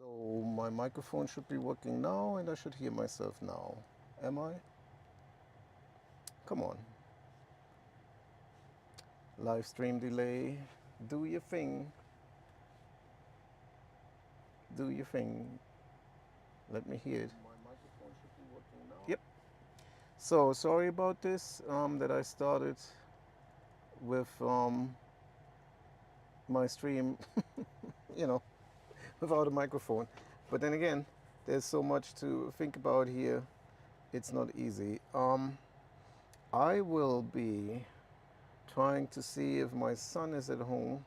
So my microphone should be working now and I should hear myself now. Am I? Come on. Live stream delay. Do your thing. Do your thing. Let me hear it. My microphone should be working now. Yep. So sorry about this, that I started with my stream, you know, without a microphone. But then again, there's so much to think about here. It's not easy. I will be trying to see if my son is at home.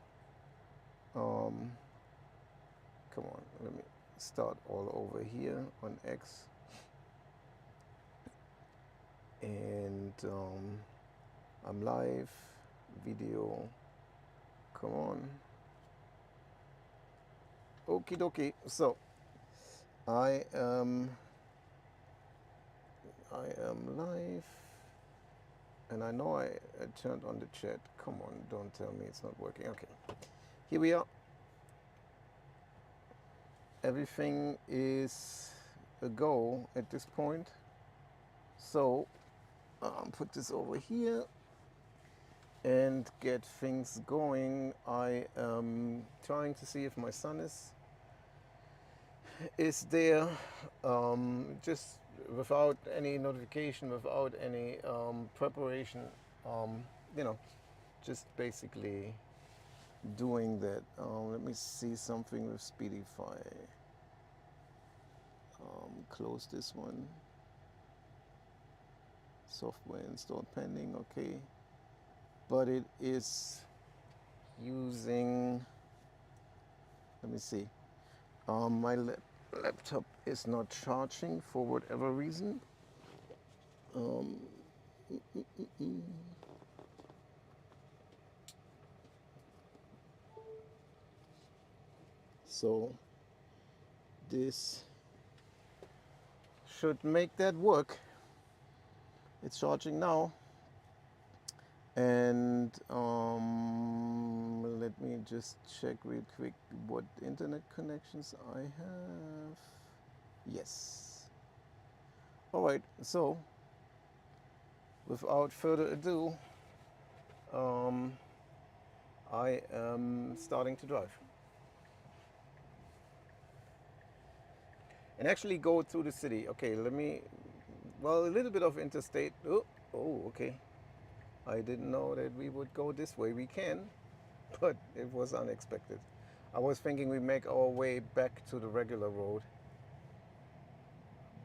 Come on, let me start all over here on X. And I'm live, video, come on. Okie dokie, so I am live, and I know I turned on the chat. Come on, don't tell me it's not working. Okay, here we are. Everything is a go at this point. So put this over here and get things going. I am trying to see if my son is there, just without any notification, without any preparation, you know, just basically doing that. Let me see something with Speedify. Close this one. Software installed pending, okay. But it is using, let me see. My laptop is not charging for whatever reason. So this should make that work. It's charging now. And let me just check real quick what internet connections I have. Yes. All right, so without further ado, I am starting to drive. And actually go through the city. Okay, let me, well, a little bit of interstate. Oh, okay. I didn't know that we would go this way. We can, but it was unexpected. I was thinking we make our way back to the regular road.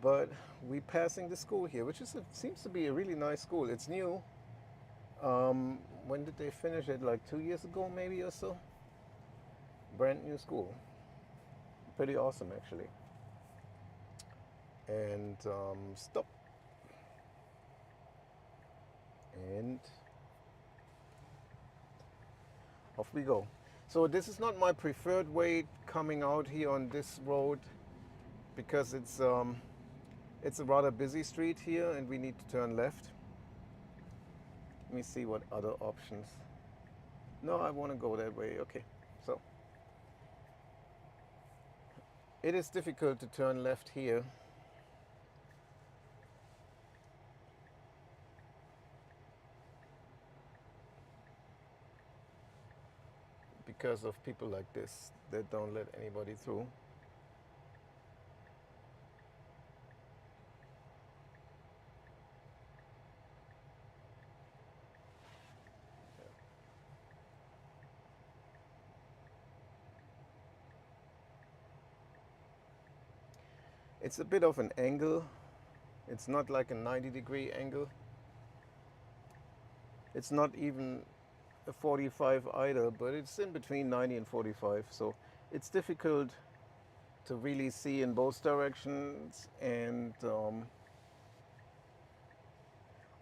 But we're passing the school here, which seems to be a really nice school. It's new. When did they finish it? Like 2 years ago, maybe, or so? Brand new school. Pretty awesome, actually. And stop. And off we go. So this is not my preferred way coming out here on this road, because it's a rather busy street here and we need to turn left. Let me see what other options. No, I want to go that way. Okay, so it is difficult to turn left here. Because of people like this that don't let anybody through. It's a bit of an angle. It's not like a 90-degree angle. It's not even a 45 either, but it's in between 90 and 45. So it's difficult to really see in both directions. And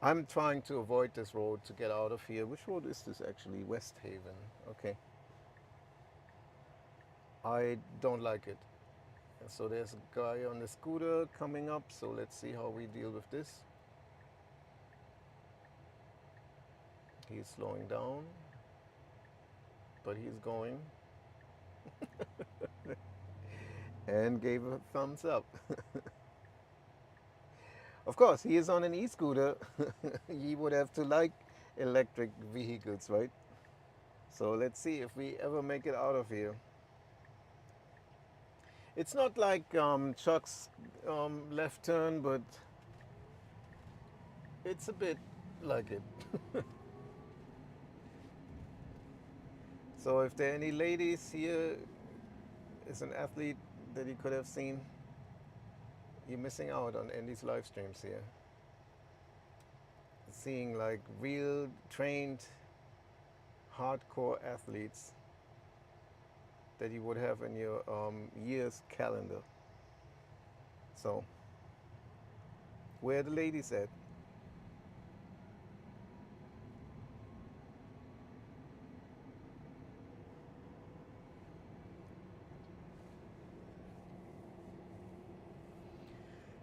I'm trying to avoid this road to get out of here. Which road is this actually? West Haven. Okay. I don't like it. So there's a guy on the scooter coming up, so let's see how we deal with this. He's slowing down, but he's going. and gave a thumbs up. Of course, he is on an e-scooter. He would have to like electric vehicles, right? So let's see if we ever make it out of here. It's not like Chuck's left turn, but it's a bit like it. So if there are any ladies here, is an athlete that you could have seen, you're missing out on Andy's live streams here. Seeing like real trained hardcore athletes that you would have in your year's calendar. So where are the ladies at?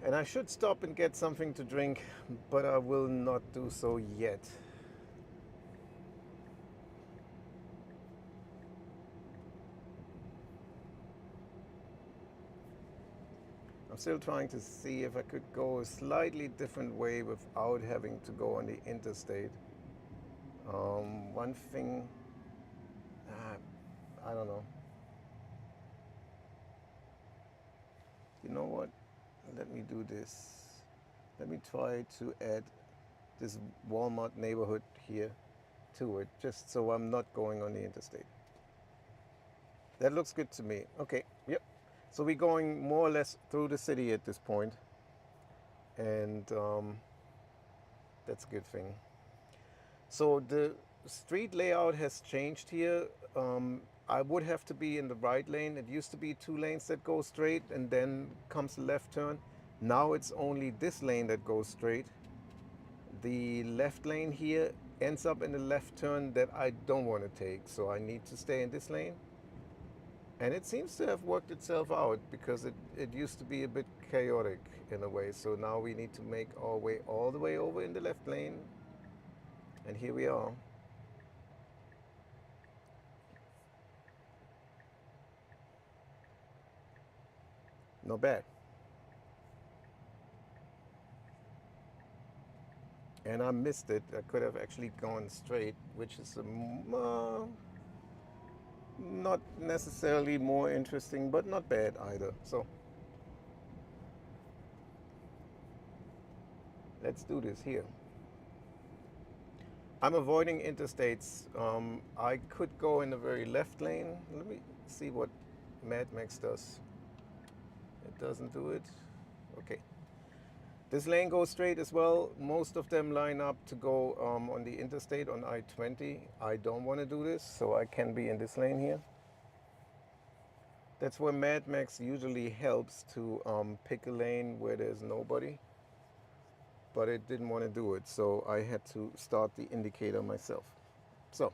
And I should stop and get something to drink, but I will not do so yet. I'm still trying to see if I could go a slightly different way without having to go on the interstate. One thing, I don't know. You know what? Let me do this. Let me try to add this Walmart neighborhood here to it, just so I'm not going on the interstate. That looks good to me. Okay, yep. So we're going more or less through the city at this point, and that's a good thing. So the street layout has changed here. I would have to be in the right lane. It used to be 2 lanes that go straight and then comes the left turn. Now it's only this lane that goes straight. The left lane here ends up in the left turn that I don't want to take, so I need to stay in this lane. And it seems to have worked itself out, because it used to be a bit chaotic in a way. So now we need to make our way all the way over in the left lane. And here we are. Not bad. And I missed it. I could have actually gone straight, which is not necessarily more interesting, but not bad either. So let's do this here. I'm avoiding interstates. I could go in the very left lane. Let me see what Mad Max does. It doesn't do it. Okay. This lane goes straight as well. Most of them line up to go on the interstate on I-20. I don't want to do this, so I can be in this lane here. That's where Mad Max usually helps to pick a lane where there's nobody. But it didn't want to do it, so I had to start the indicator myself. So,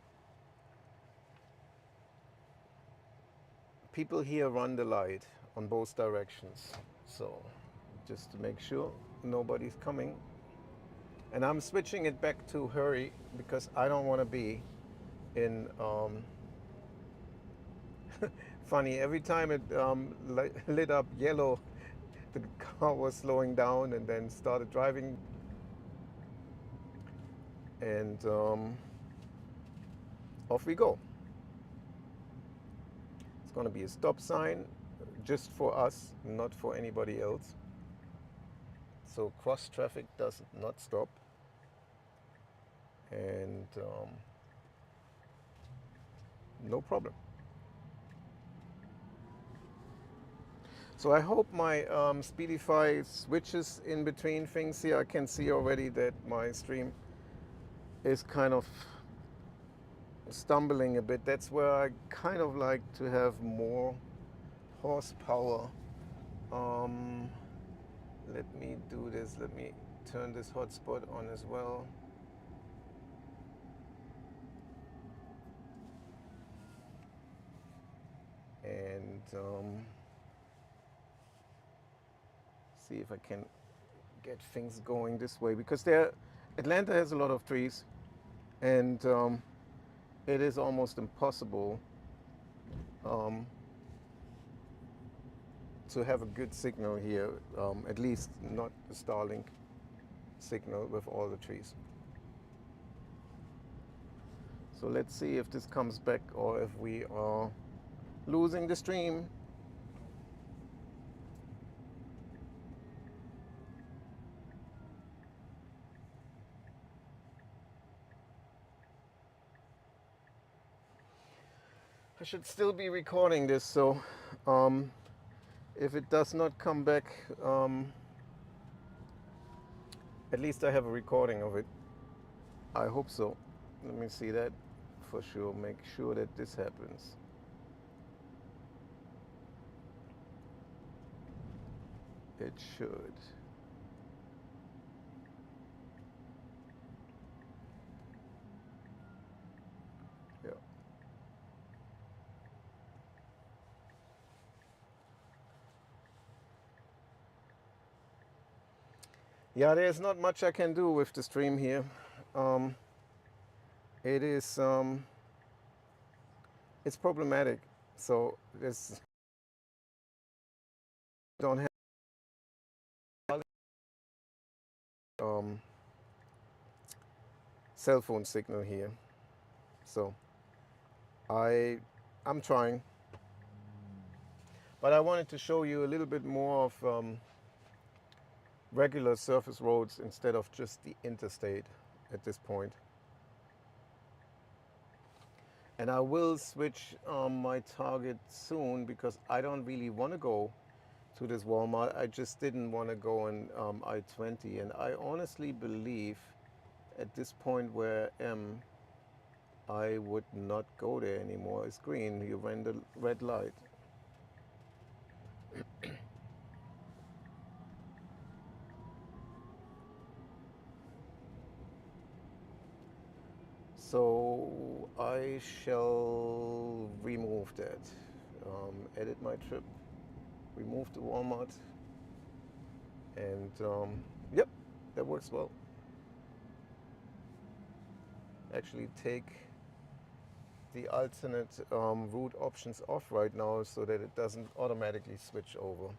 people here run the light on both directions. So, just to make sure nobody's coming. And I'm switching it back to hurry, because I don't want to be in funny, every time it lit up yellow, the car was slowing down and then started driving. And off we go. It's going to be a stop sign just for us, not for anybody else. So cross traffic does not stop. And no problem. So I hope my Speedify switches in between things here. I can see already that my stream is kind of stumbling a bit. That's where I kind of like to have more horsepower. Let me do this. Let me turn this hotspot on as well. And see if I can get things going this way, because Atlanta has a lot of trees, and it is almost impossible to have a good signal here, at least not a Starlink signal with all the trees. So let's see if this comes back or if we are losing the stream. I should still be recording this, so if it does not come back, at least I have a recording of it. I hope so. Let me see that for sure. Make sure that this happens. It should. Yeah. Yeah, there's not much I can do with the stream here. It is it's problematic. So this don't have cell phone signal here. So I'm trying, but I wanted to show you a little bit more of regular surface roads instead of just the interstate at this point. And I will switch my target soon because I don't really want to go to this Walmart. I just didn't want to go on I-20, and I honestly believe at this point where I am, I would not go there anymore. It's green. You ran the red light. So I shall remove that. Edit my trip. Remove the Walmart. And yep, that works well. Actually take the alternate route options off right now so that it doesn't automatically switch over.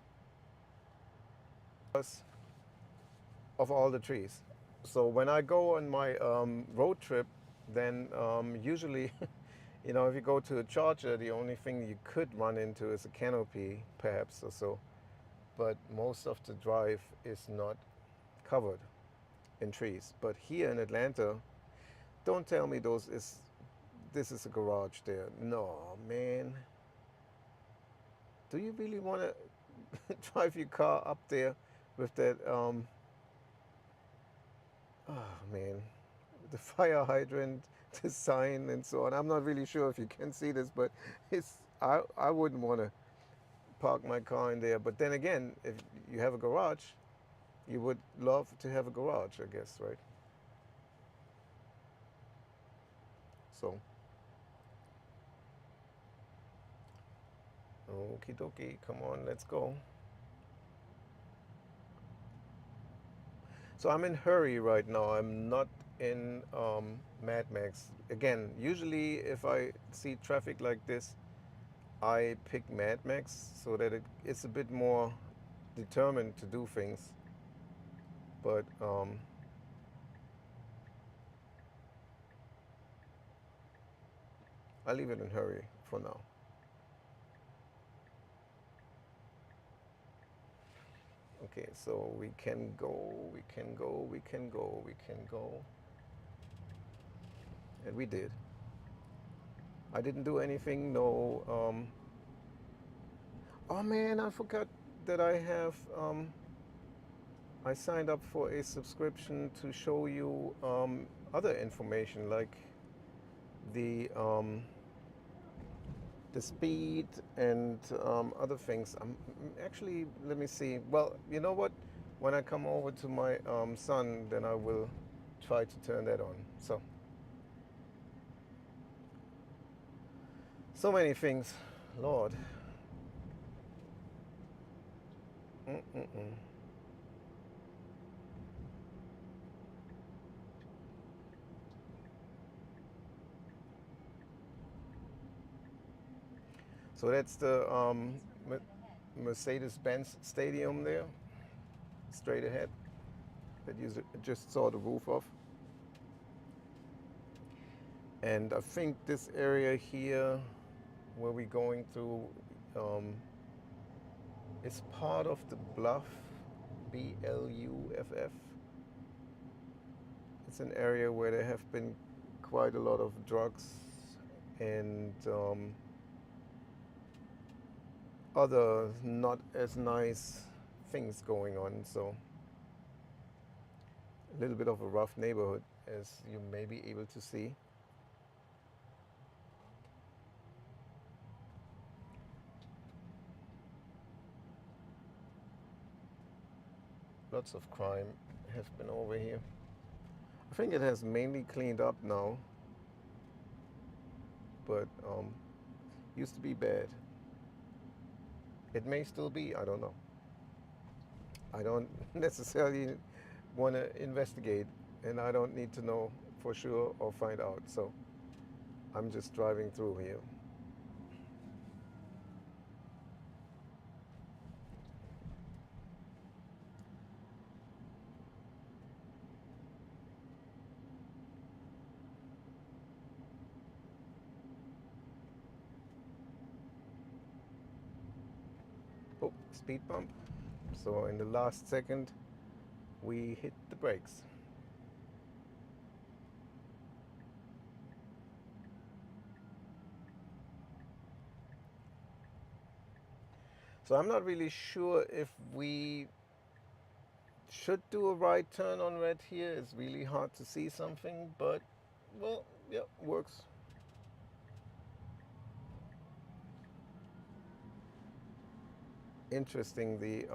Of all the trees. So when I go on my road trip, then usually, you know, if you go to a charger, the only thing you could run into is a canopy, perhaps, or so. But most of the drive is not covered in trees. But here in Atlanta, don't tell me this is a garage there. No, man. Do you really want to drive your car up there with that? Oh man, the fire hydrant design and so on. I'm not really sure if you can see this, but I wouldn't want to park my car in there. But then again, if you have a garage, you would love to have a garage, I guess, right? So, okie dokie, come on, let's go. So I'm in hurry right now. I'm not in Mad Max. Again, usually if I see traffic like this, I pick Mad Max so that it's a bit more determined to do things. But I'll leave it in hurry for now. Okay, so we can go, we can go, we can go, we can go. And we did. I didn't do anything, no. Oh man, I forgot that I signed up for a subscription to show you other information like the speed and other things. Actually, let me see. Well, you know what? When I come over to my son, then I will try to turn that on. So many things, Lord. Mm-mm-mm. So that's the Mercedes-Benz stadium there, straight ahead, that you just saw the roof of. And I think this area here, where we're going through, is part of the Bluff, BLUFF. It's an area where there have been quite a lot of drugs and other not as nice things going on. So a little bit of a rough neighborhood, as you may be able to see. Lots of crime has been over here. I think it has mainly cleaned up now, but used to be bad. It may still be, I don't know. I don't necessarily want to investigate, and I don't need to know for sure or find out. So I'm just driving through here. Oh, speed bump. So in the last second, we hit the brakes. So I'm not really sure if we should do a right turn on red here. It's really hard to see something, but well, yeah, works. Interesting, the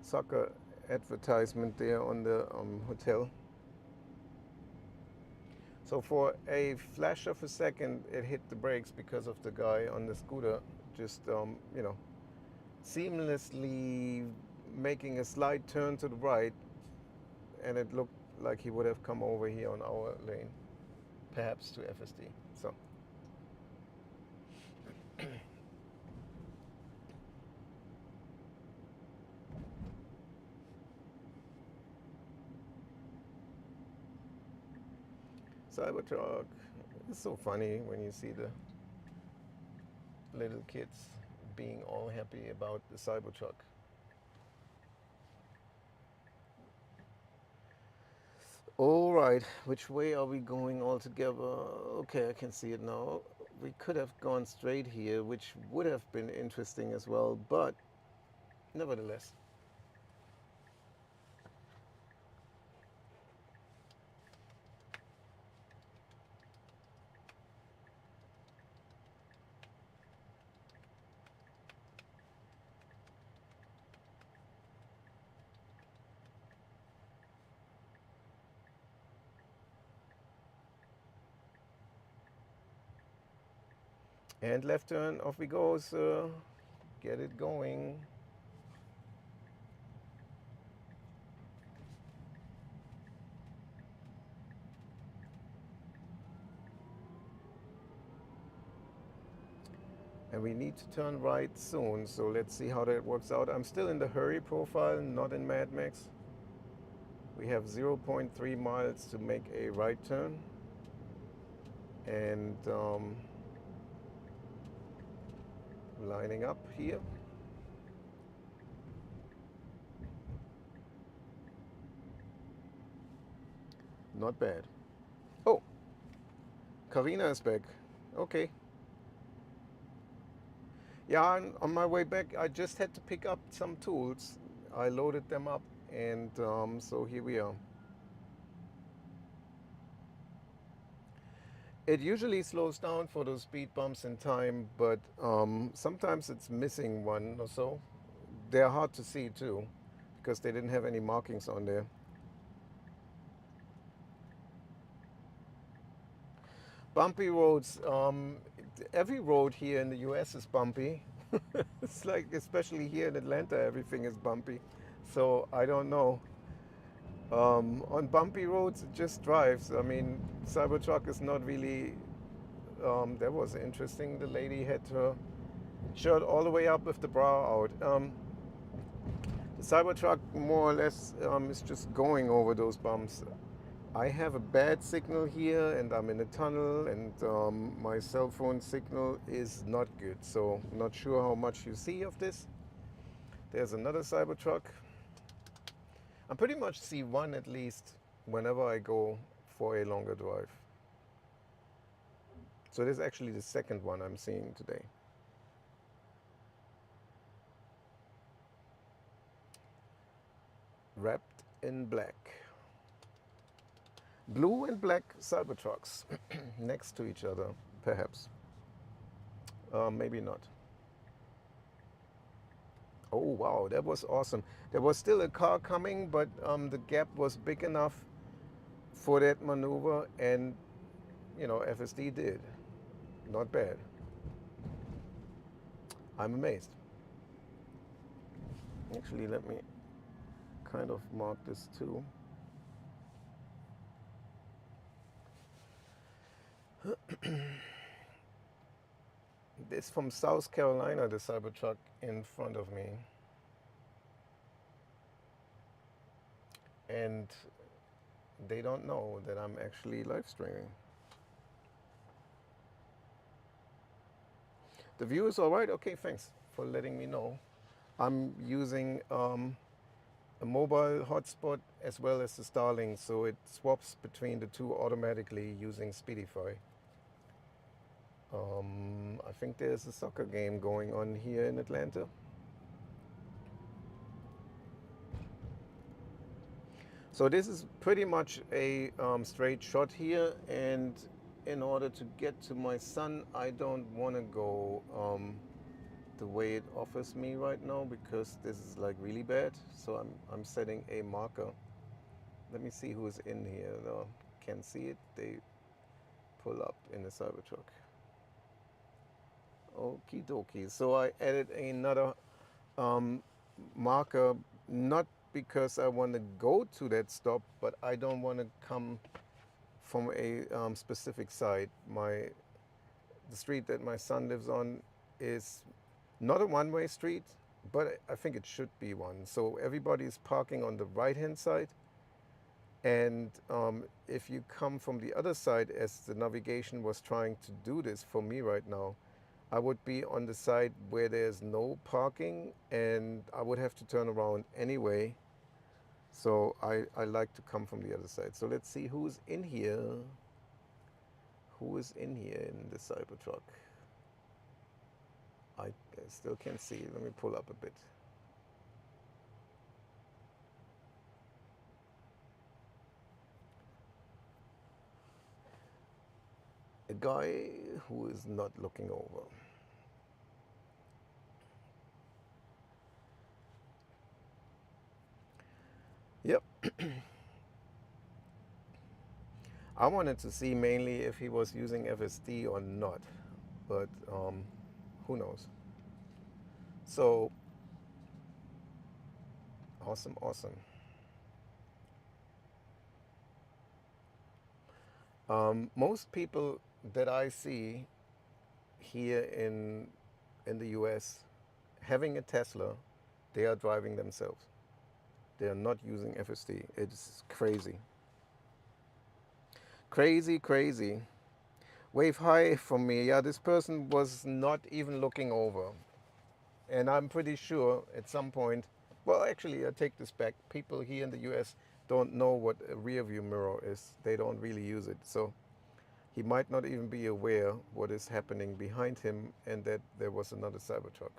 soccer advertisement there on the hotel. So for a flash of a second, it hit the brakes because of the guy on the scooter just, seamlessly making a slight turn to the right, and it looked like he would have come over here on our lane, perhaps to FSD. So. Cybertruck. It's so funny when you see the little kids being all happy about the Cybertruck. All right, which way are we going altogether? Okay, I can see it now. We could have gone straight here, which would have been interesting as well, but nevertheless. And left turn, off we go, sir. Get it going. And we need to turn right soon, so let's see how that works out. I'm still in the hurry profile, not in Mad Max. We have 0.3 miles to make a right turn. And lining up here. Not bad. Oh, Karina is back. Okay. Yeah, on my way back, I just had to pick up some tools. I loaded them up, and so here we are. It usually slows down for those speed bumps in time, but sometimes it's missing one or so. They're hard to see too, because they didn't have any markings on there. Bumpy roads. Every road here in the US is bumpy. It's like, especially here in Atlanta, everything is bumpy. So I don't know. On bumpy roads, it just drives. I mean, Cybertruck is not really. That was interesting. The lady had her shirt all the way up with the bra out. The Cybertruck more or less is just going over those bumps. I have a bad signal here and I'm in a tunnel, and my cell phone signal is not good. So not sure how much you see of this. There's another Cybertruck. I pretty much see one at least whenever I go for a longer drive. So this is actually the second one I'm seeing today. Wrapped in black. Blue and black Cybertrucks next to each other, perhaps. Maybe not. Oh wow, that was awesome. There was still a car coming, but the gap was big enough for that maneuver, and you know, FSD did. Not bad. I'm amazed. Actually, let me kind of mark this too. This from South Carolina, the Cybertruck in front of me. And they don't know that I'm actually live streaming. The view is all right? Okay, thanks for letting me know. I'm using a mobile hotspot as well as the Starlink, so it swaps between the two automatically using Speedify. I think there's a soccer game going on here in Atlanta. So this is pretty much a straight shot here, and in order to get to my son, I don't want to go the way it offers me right now, because this is like really bad. So I'm setting a marker. Let me see who's in here. No, can't see it. They pull up in the Cybertruck. Okie dokie. So I added another marker, not because I want to go to that stop, but I don't want to come from a specific side. The street that my son lives on is not a one-way street, but I think it should be one. So everybody is parking on the right-hand side. And if you come from the other side, as the navigation was trying to do this for me right now, I would be on the side where there's no parking, and I would have to turn around anyway. So I like to come from the other side. So let's see who's in here. Who is in here in the Cybertruck? I still can't see. Let me pull up a bit. A guy who is not looking over. Yep. I wanted to see mainly if he was using FSD or not, but who knows. So awesome. Most people that I see here in the US having a Tesla, they are driving themselves. They are not using FSD. It's crazy. Crazy. Wave high from me. Yeah, this person was not even looking over. And I'm pretty sure at some point, well, actually, I take this back. People here in the US don't know what a rear view mirror is. They don't really use it. So he might not even be aware what is happening behind him and that there was another Cybertruck.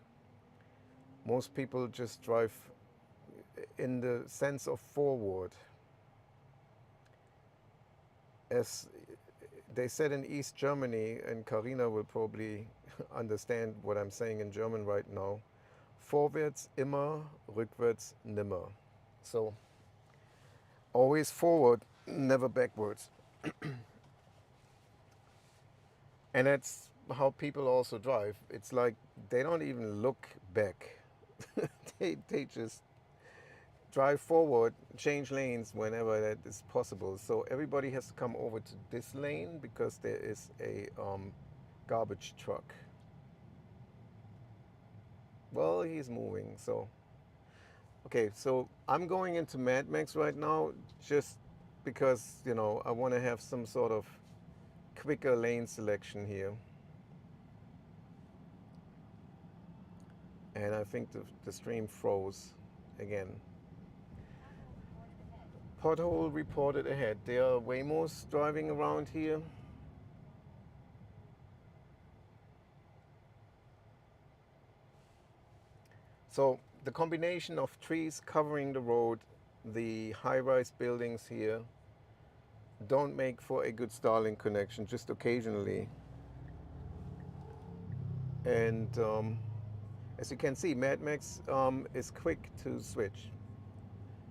Most people just drive in the sense of forward. As they said in East Germany, and Karina will probably understand what I'm saying in German right now, vorwärts immer, rückwärts nimmer. So always forward, never backwards. And that's how people also drive. It's like they don't even look back. they just drive forward, change lanes whenever that is possible. So everybody has to come over to this lane because there is a garbage truck. Well, he's moving, so. Okay, so I'm going into Mad Max right now just because, I want to have some sort of quicker lane selection here. And I think the stream froze again. Pothole reported ahead. There are Waymos driving around here. So the combination of trees covering the road, the high-rise buildings here, don't make for a good Starlink connection, just occasionally. And as you can see, Mad Max is quick to switch.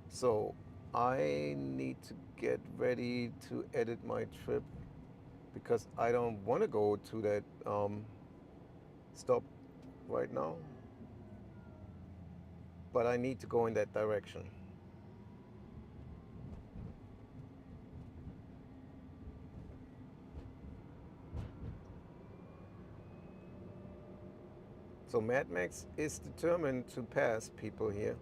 So I need to get ready to edit my trip because I don't want to go to that stop right now, but I need to go in that direction. So Mad Max is determined to pass people here.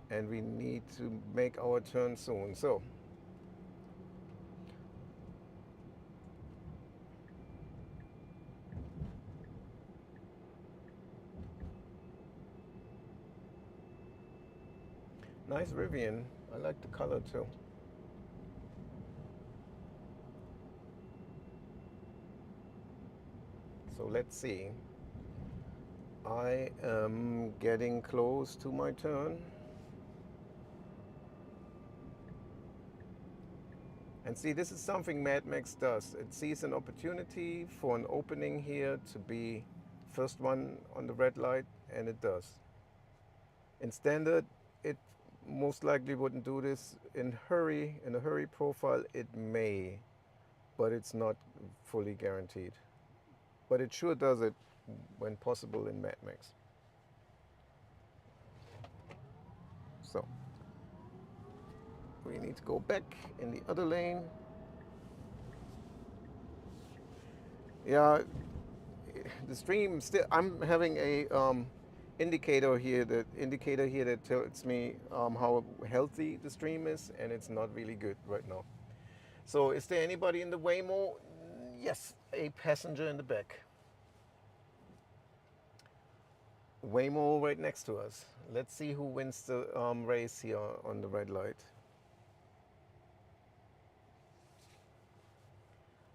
And we need to make our turn soon. So nice Rivian. I like the color too. So let's see. I am getting close to my turn. And see, this is something Mad Max does. It sees an opportunity for an opening here to be first one on the red light, and it does. In standard, it most likely wouldn't do this. In a hurry profile, it may, but it's not fully guaranteed. But it sure does it when possible in Mad Max. So we need to go back in the other lane. Yeah, the stream still. I'm having a indicator here that tells me how healthy the stream is, and it's not really good right now. So, is there anybody in the Waymo? Yes, a passenger in the back. Waymo right next to us. Let's see who wins the race here on the red light.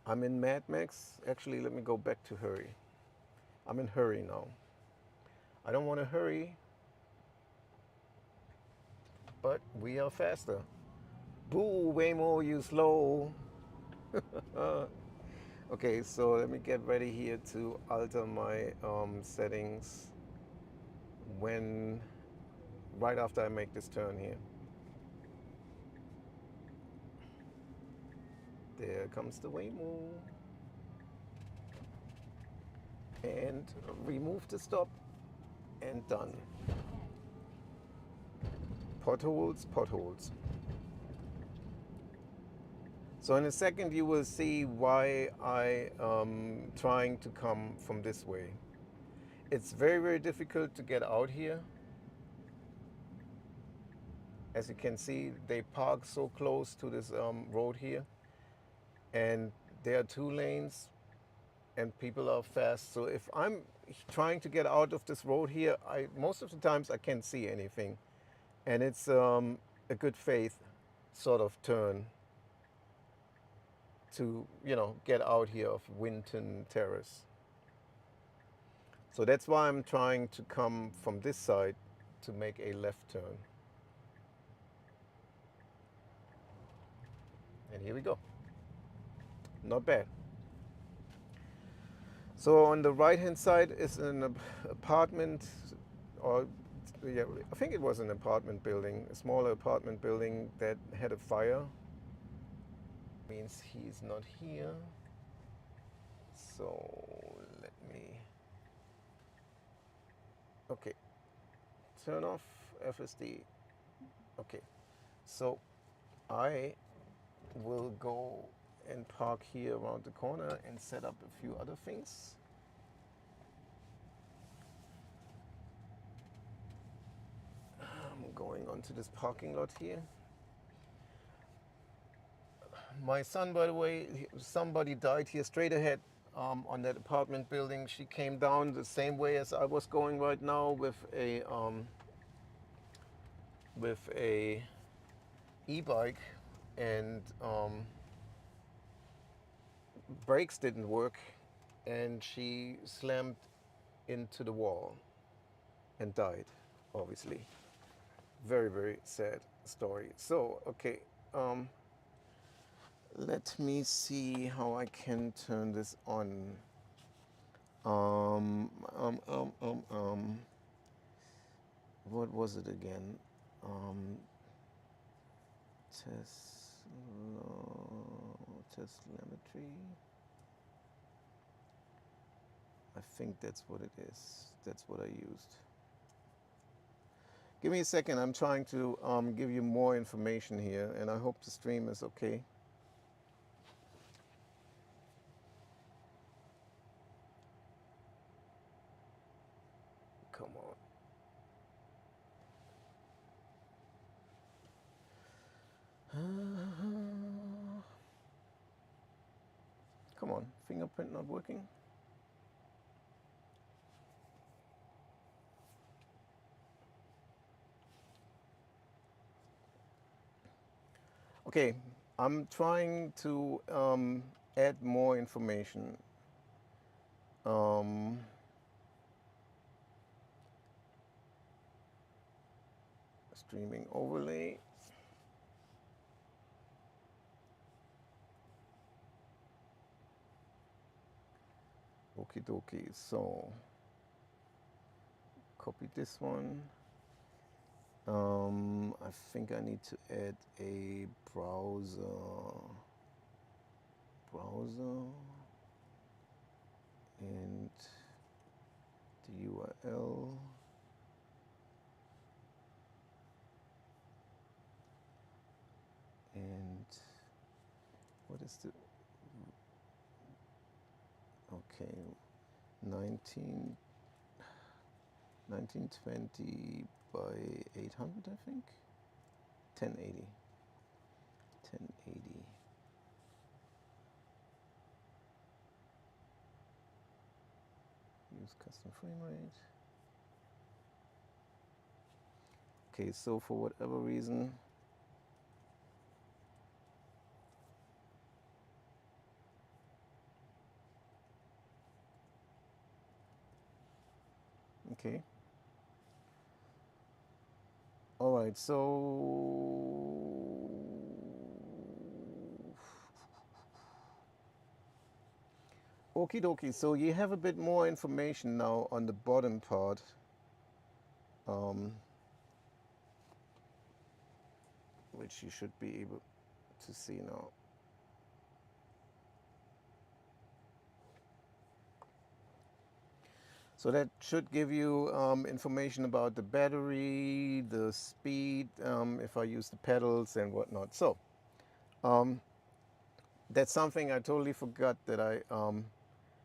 I'm in Mad Max. Actually, let me go back to hurry. I'm in hurry now. I don't want to hurry, but we are faster. Boo, Waymo, you slow. Okay, so let me get ready here to alter my settings right after I make this turn here. There comes the Waymo. And remove the stop and done. Potholes, potholes. So in a second you will see why I am trying to come from this way. It's very, very difficult to get out here. As you can see, they park so close to this road here. And there are 2 lanes and people are fast. So if I'm trying to get out of this road here, most of the times I can't see anything. And it's a good faith sort of turn to, get out here of Winton Terrace. So that's why I'm trying to come from this side to make a left turn. And here we go. Not bad. So on the right hand side is an apartment, or yeah, I think it was an apartment building, a smaller apartment building that had a fire. Means he's not here. So let me, okay, turn off FSD. Okay, so I will go and park here around the corner and set up a few other things. I'm going onto this parking lot here. My son, by the way, somebody died here straight ahead on that apartment building. She came down the same way as I was going right now with a e-bike, and brakes didn't work, and she slammed into the wall and died, obviously. Very, very sad story. So, okay, let me see how I can turn this on. What was it again? Telemetry. I think that's what it is. That's what I used. Give me a second. I'm trying to give you more information here, and I hope the stream is okay. Come on. Come on. Fingerprint not working. Okay, I'm trying to add more information. Streaming overlay. Okie dokie. So, copy this one. I think I need to add a browser and the URL. And what is the, okay, 1920 by 800, I think. 1080. Use custom frame rate. Okay, so for whatever reason, okay. All right, so okie dokie. So you have a bit more information now on the bottom part. Which you should be able to see now. So that should give you information about the battery, the speed, if I use the pedals and whatnot. So that's something I totally forgot, that I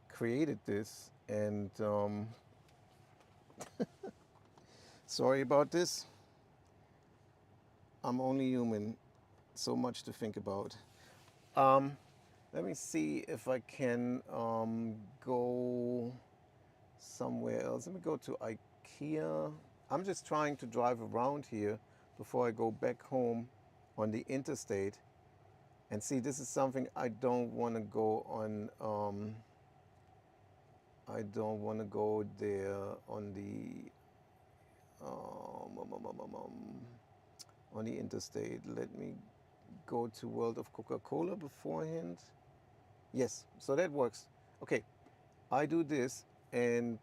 created this, and sorry about this. I'm only human. So much to think about. Let me see if I can go somewhere else. Let me go to IKEA. I'm just trying to drive around here before I go back home on the interstate. And see, this is something I don't want to go on. I don't want to go there on the interstate. Let me go to World of Coca-Cola beforehand. Yes, so that works. Okay, I do this and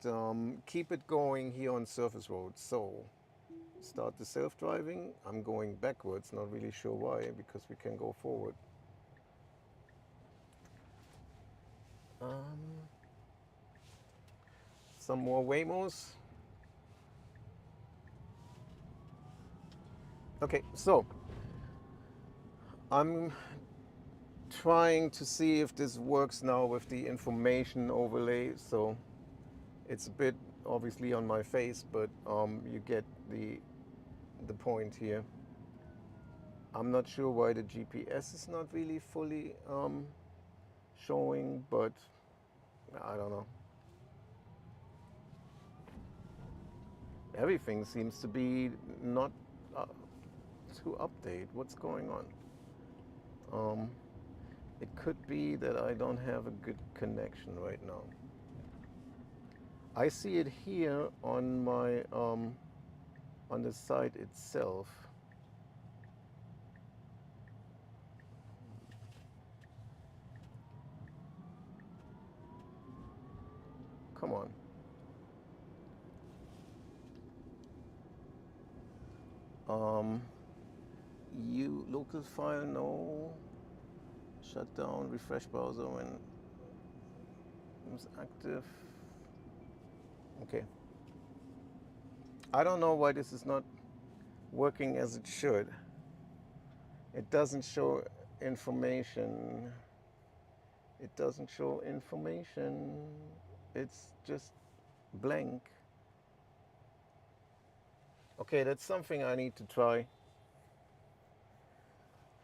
keep it going here on surface roads. So start the self-driving. I'm going backwards, not really sure why, because we can go forward. Some more Waymos. Okay, so I'm trying to see if this works now with the information overlay. So it's a bit obviously on my face, but you get the point here. I'm not sure why the GPS is not really fully showing, but I don't know. Everything seems to be not to update. What's going on? It could be that I don't have a good connection right now. I see it here on my on the site itself. Come on. You local file, no. Shut down, refresh browser when it's active. Okay. I don't know why this is not working as it should. It doesn't show information. It doesn't show information. It's just blank. Okay, that's something I need to try.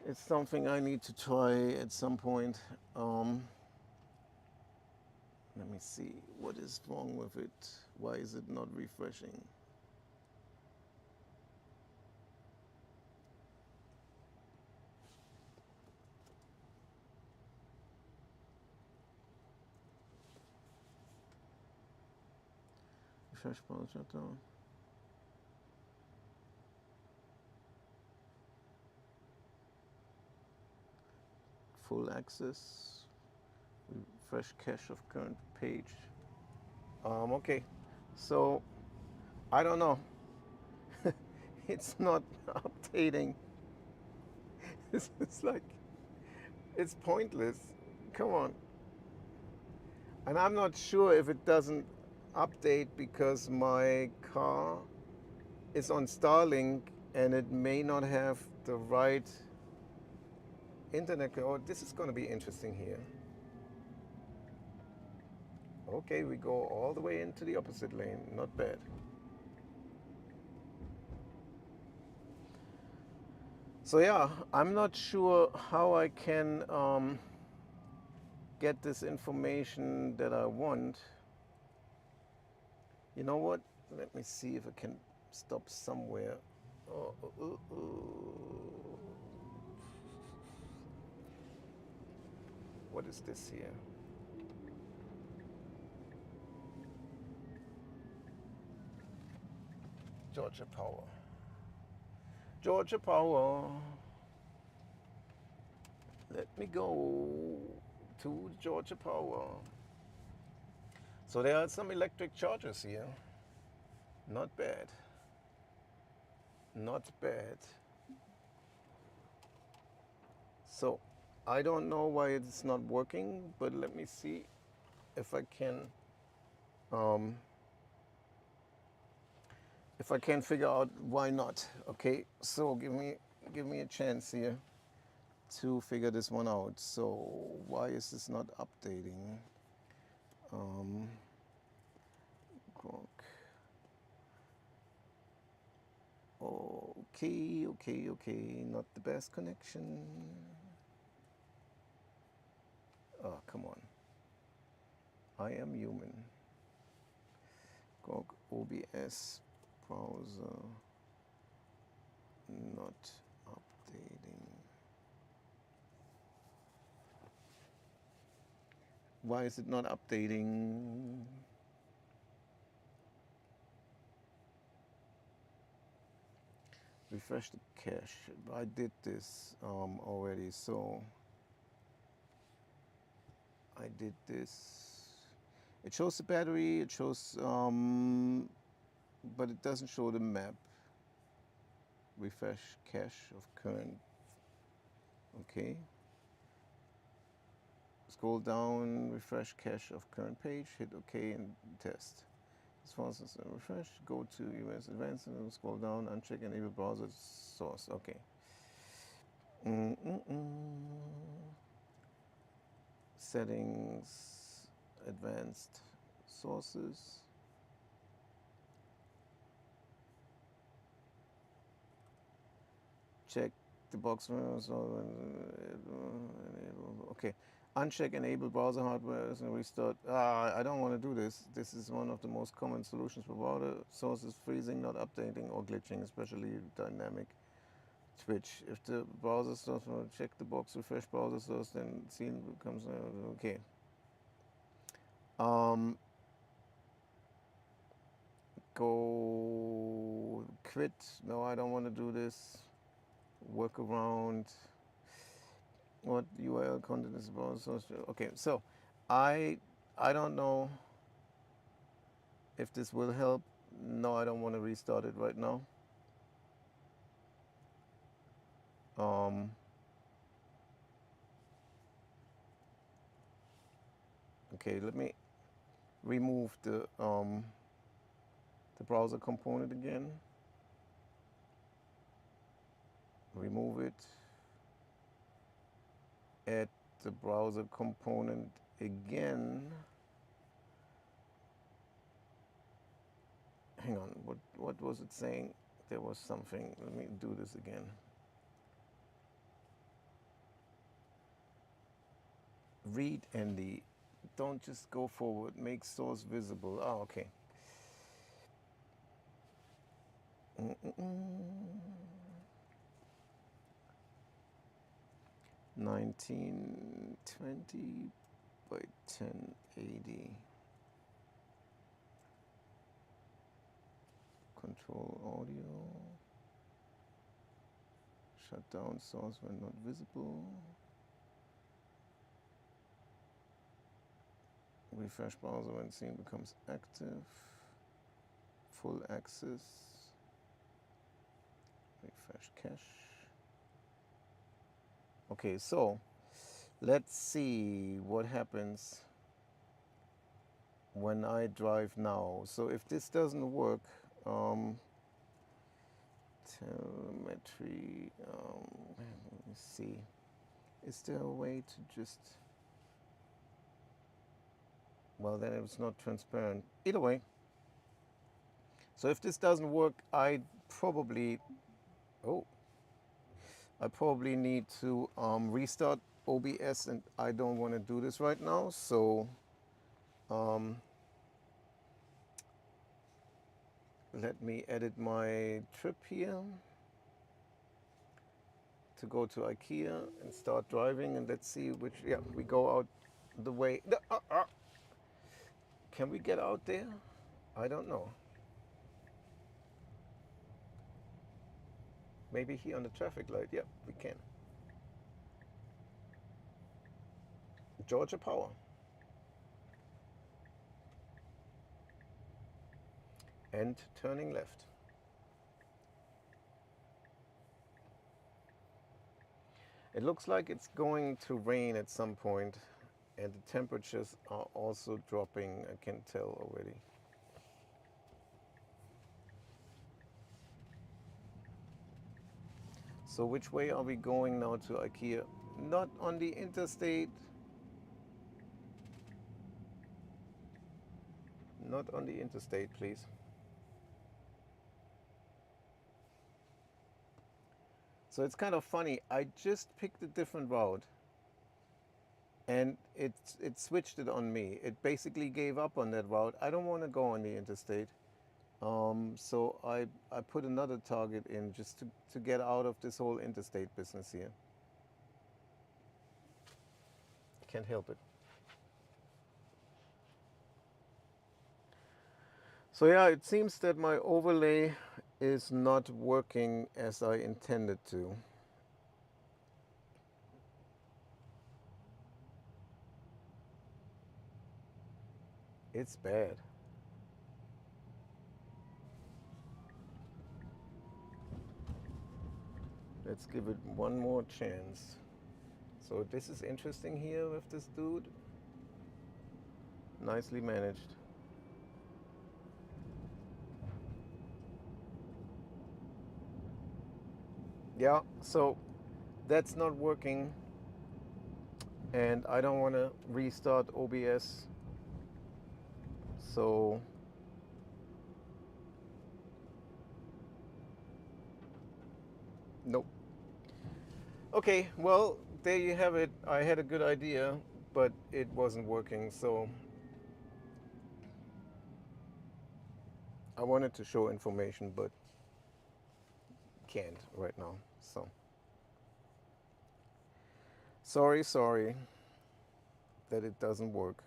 It's something I need to try at some point. Let me see. What is wrong with it? Why is it not refreshing? Refresh browser shutdown. Full access. Refresh cache of current page. Okay. So I don't know. It's not updating. It's like, it's pointless. Come on. And I'm not sure if it doesn't update because my car is on Starlink and it may not have the right internet. Oh, this is going to be interesting here. Okay, we go all the way into the opposite lane. Not bad. So yeah, I'm not sure how I can get this information that I want. You know what? Let me see if I can stop somewhere. What is this here? Georgia Power. Georgia Power. Let me go to Georgia Power. So there are some electric chargers here. Not bad. Not bad. So I don't know why it's not working, but let me see if I can figure out why not. Okay, so give me a chance here to figure this one out. So why is this not updating? Okay, not the best connection. Oh, come on. I am human. GOG OBS browser not updating. Why is it not updating? Refresh the cache. I did this already, so I did this. It shows the battery, it shows, but it doesn't show the map. Refresh cache of current. Okay. Scroll down, refresh cache of current page, hit OK and test. As far as refresh, go to US Advanced and scroll down, uncheck enable browser source. Okay. settings, advanced sources. Check the box. Okay. Uncheck enable browser hardware and restart. I don't want to do this. This is one of the most common solutions for browser sources freezing, not updating or glitching, especially dynamic switch. If the browser source, check the box, refresh browser source, then scene becomes okay. Go quit. No, I don't want to do this. Workaround. What URL content is about? Okay, so I don't know if this will help. No, I don't want to restart it right now. Okay, let me remove the browser component again. Remove it. Add the browser component again. Hang on, what was it saying? There was something. Let me do this again. Read Andy. Don't just go forward. Make source visible. Oh, okay. 1920 by 1080. Control audio. Shut down source when not visible. Refresh browser when scene becomes active. Full access. Refresh cache. Okay, so let's see what happens when I drive now. So if this doesn't work, telemetry, let me see. Is there a way to just, well, then it's not transparent. Either way. So if this doesn't work, I probably need to restart OBS, and I don't want to do this right now. So let me edit my trip here to go to IKEA and start driving, and let's see which, we go out the way. Can we get out there? I don't know. Maybe here on the traffic light. Yeah, we can. Georgia Power. And turning left. It looks like it's going to rain at some point, and the temperatures are also dropping, I can tell already. So which way are we going now to IKEA? Not on the interstate. Not on the interstate, please. So it's kind of funny. I just picked a different route, and it switched it on me. It basically gave up on that route. I don't want to go on the interstate. So I put another target in just to get out of this whole interstate business here. Can't help it. So yeah, it seems that my overlay is not working as I intended to. It's bad. Let's give it one more chance. So this is interesting here with this dude. Nicely managed. Yeah, so that's not working. and I don't want to restart OBS, so nope. Okay, well, there you have it. I had a good idea, but it wasn't working, so I wanted to show information, but can't right now. So sorry that it doesn't work.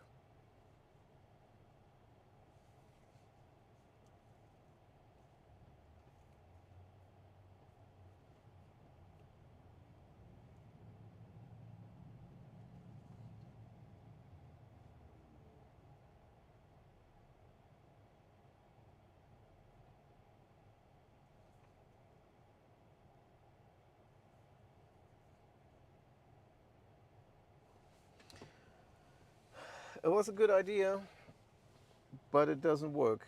It was a good idea, but it doesn't work.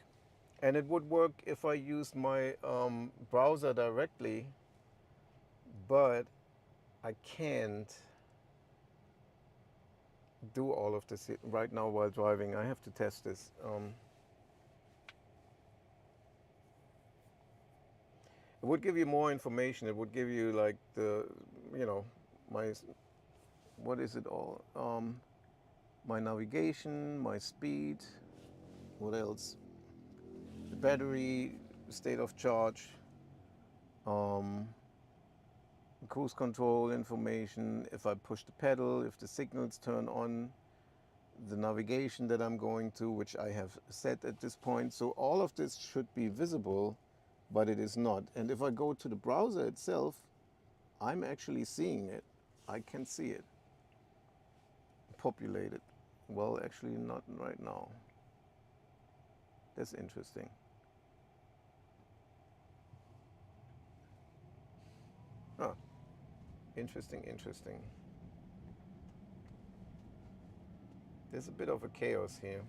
And it would work if I used my browser directly, but I can't do all of this right now while driving. I have to test this. It would give you more information. It would give you like the, you know, my, what is it all? My navigation, my speed, what else? The battery, state of charge, um, cruise control information, if I push the pedal, if the signals turn on, the navigation that I'm going to, which I have set at this point. So all of this should be visible, but it is not. And if I go to the browser itself, I'm actually seeing it. I can see it populated. Well, actually not right now. That's interesting. Huh. Interesting. There's a bit of a chaos here.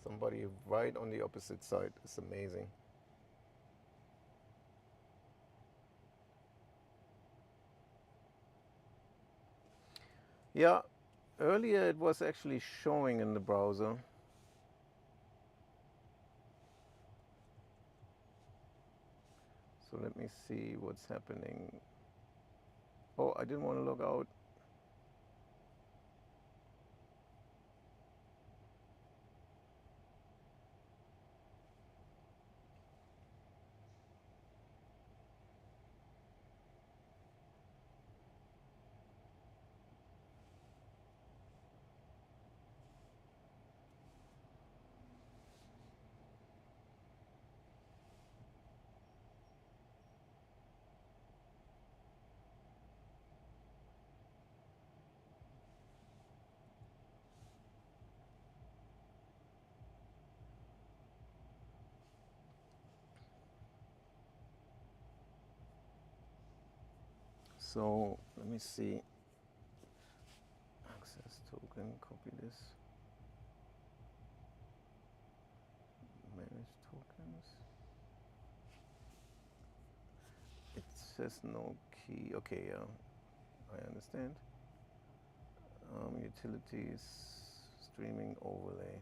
Somebody right on the opposite side. It's amazing. Yeah, earlier it was actually showing in the browser. So let me see what's happening. Oh, I didn't want to log out. So let me see. Access token, copy this. Manage tokens. It says no key. Okay, yeah, I understand. Utilities, streaming overlay.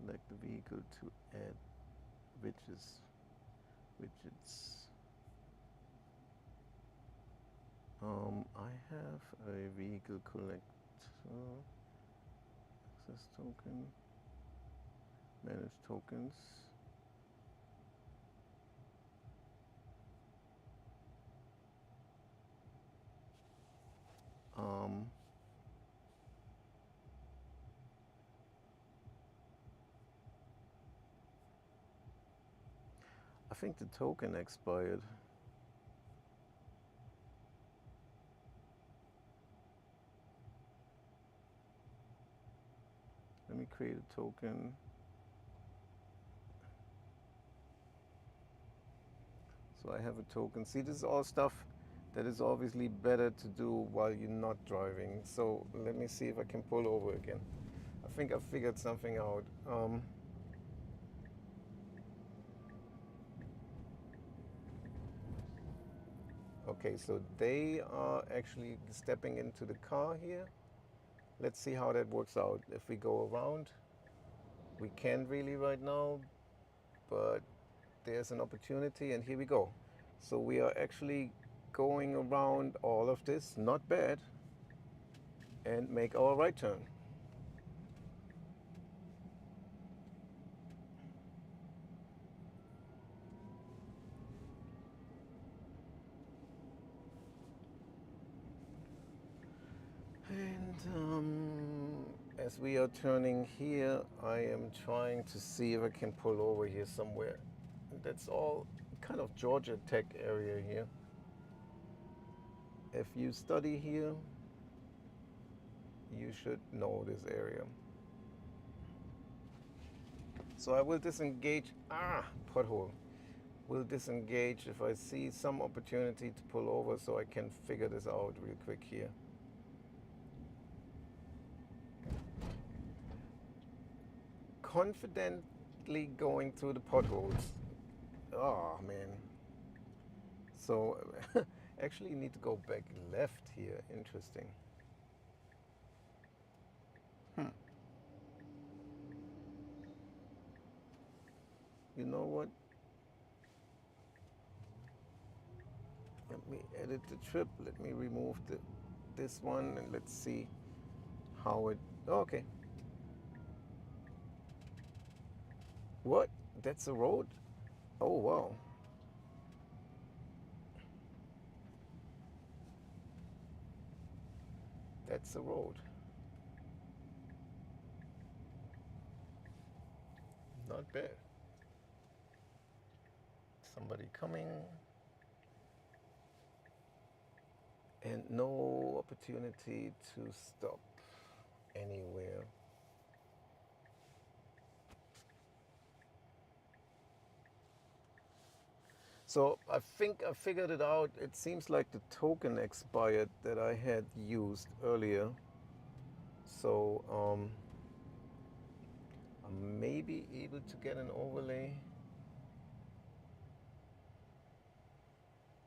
Select the vehicle to add widgets. I have a vehicle collector, access token, manage tokens. I think the token expired. Let me create a token. So I have a token. See, this is all stuff that is obviously better to do while you're not driving. So let me see if I can pull over again. I think I figured something out. Okay, so they are actually stepping into the car here. Let's see how that works out. If we go around, we can't really right now, but there's an opportunity, and here we go. So we are actually going around all of this, not bad, and make our right turn. And as we are turning here, I am trying to see if I can pull over here somewhere. That's all kind of Georgia Tech area here. If you study here, you should know this area. So I will disengage, pothole. Will disengage if I see some opportunity to pull over so I can figure this out real quick here. Confidently going through the potholes. Oh man. So actually you need to go back left here. Interesting. You know what? Let me edit the trip. Let me remove this one and let's see how it. Okay. What? That's a road? Oh wow. That's a road. Not bad. Somebody coming. And no opportunity to stop anywhere. So I think I figured it out. It seems like the token expired that I had used earlier. So I may be able to get an overlay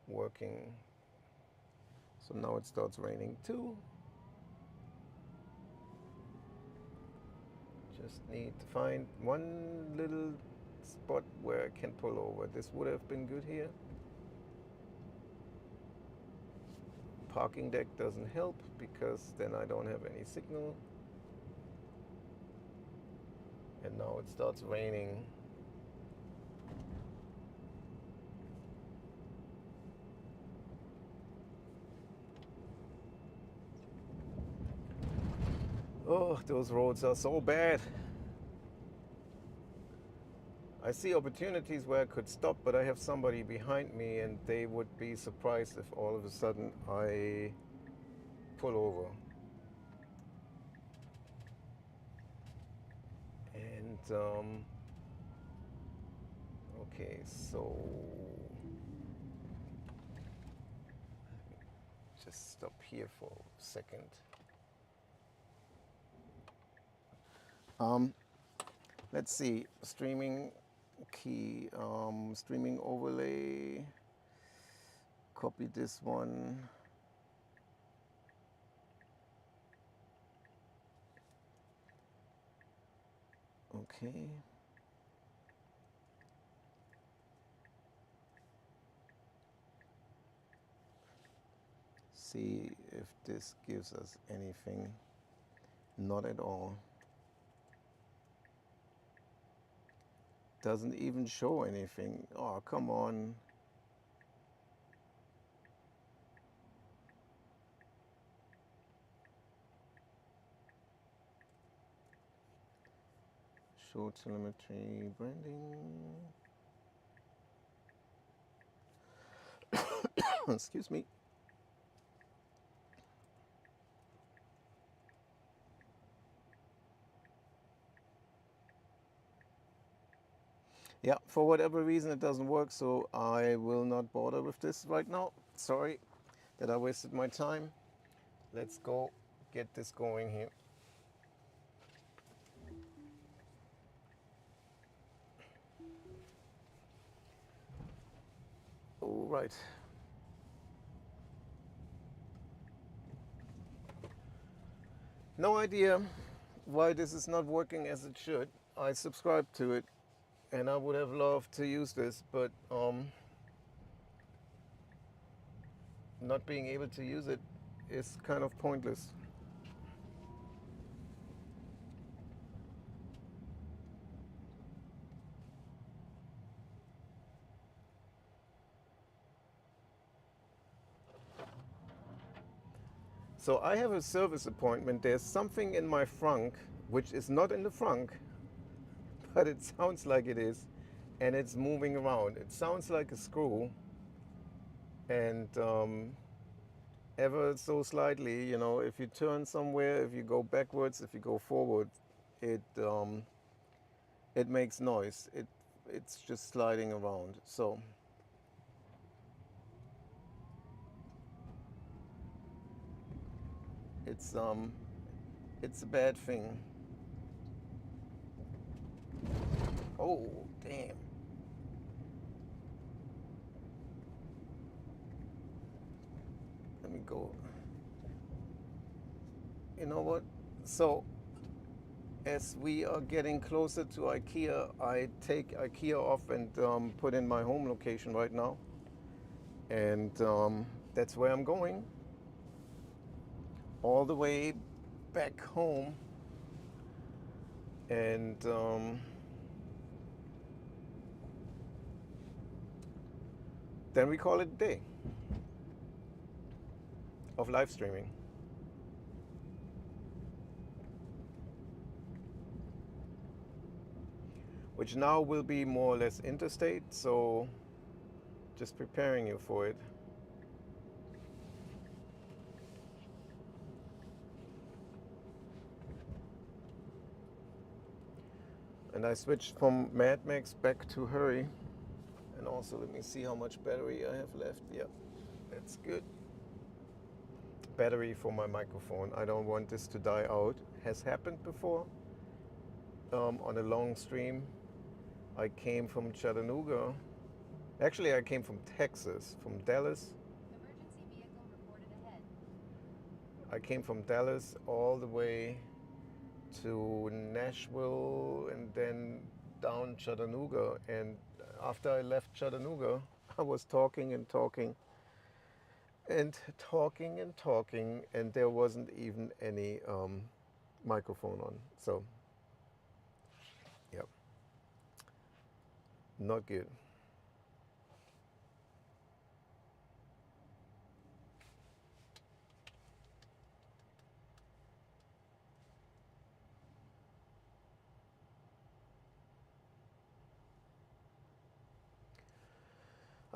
working. So now it starts raining too. Just need to find one little spot where I can pull over. This would have been good here. Parking deck doesn't help because then I don't have any signal. And now it starts raining. Oh, those roads are so bad. I see opportunities where I could stop, but I have somebody behind me and they would be surprised if all of a sudden I pull over. And okay, so just stop here for a second. Let's see, streaming key, streaming overlay, copy this one. Okay. See if this gives us anything. Not at all. Doesn't even show anything. Oh, come on. Show telemetry branding. Excuse me. Yeah, for whatever reason it doesn't work, so I will not bother with this right now. Sorry that I wasted my time. Let's go get this going here. All right. No idea why this is not working as it should. I subscribed to it and I would have loved to use this, but not being able to use it is kind of pointless. So I have a service appointment. There's something in my frunk, which is not in the frunk, but it sounds like it is, and it's moving around. It sounds like a screw, and ever so slightly, you know, if you turn somewhere, if you go backwards, if you go forward, it it makes noise. It's just sliding around. So it's a bad thing. Oh, damn. Let me go. You know what? So as we are getting closer to IKEA, I take IKEA off and put in my home location right now. And that's where I'm going. All the way back home. And then we call it a day of live streaming. Which now will be more or less interstate, so just preparing you for it. And I switched from Mad Max back to Hurry. And also let me see how much battery I have left. Yeah, that's good. Battery for my microphone. I don't want this to die out. Has happened before. On a long stream, I came from Chattanooga. Actually, I came from Texas, from Dallas. Emergency vehicle reported ahead. I came from Dallas all the way to Nashville and then down Chattanooga. And after I left Chattanooga, I was talking and talking and talking and talking, and there wasn't even any microphone on. So, yeah, not good.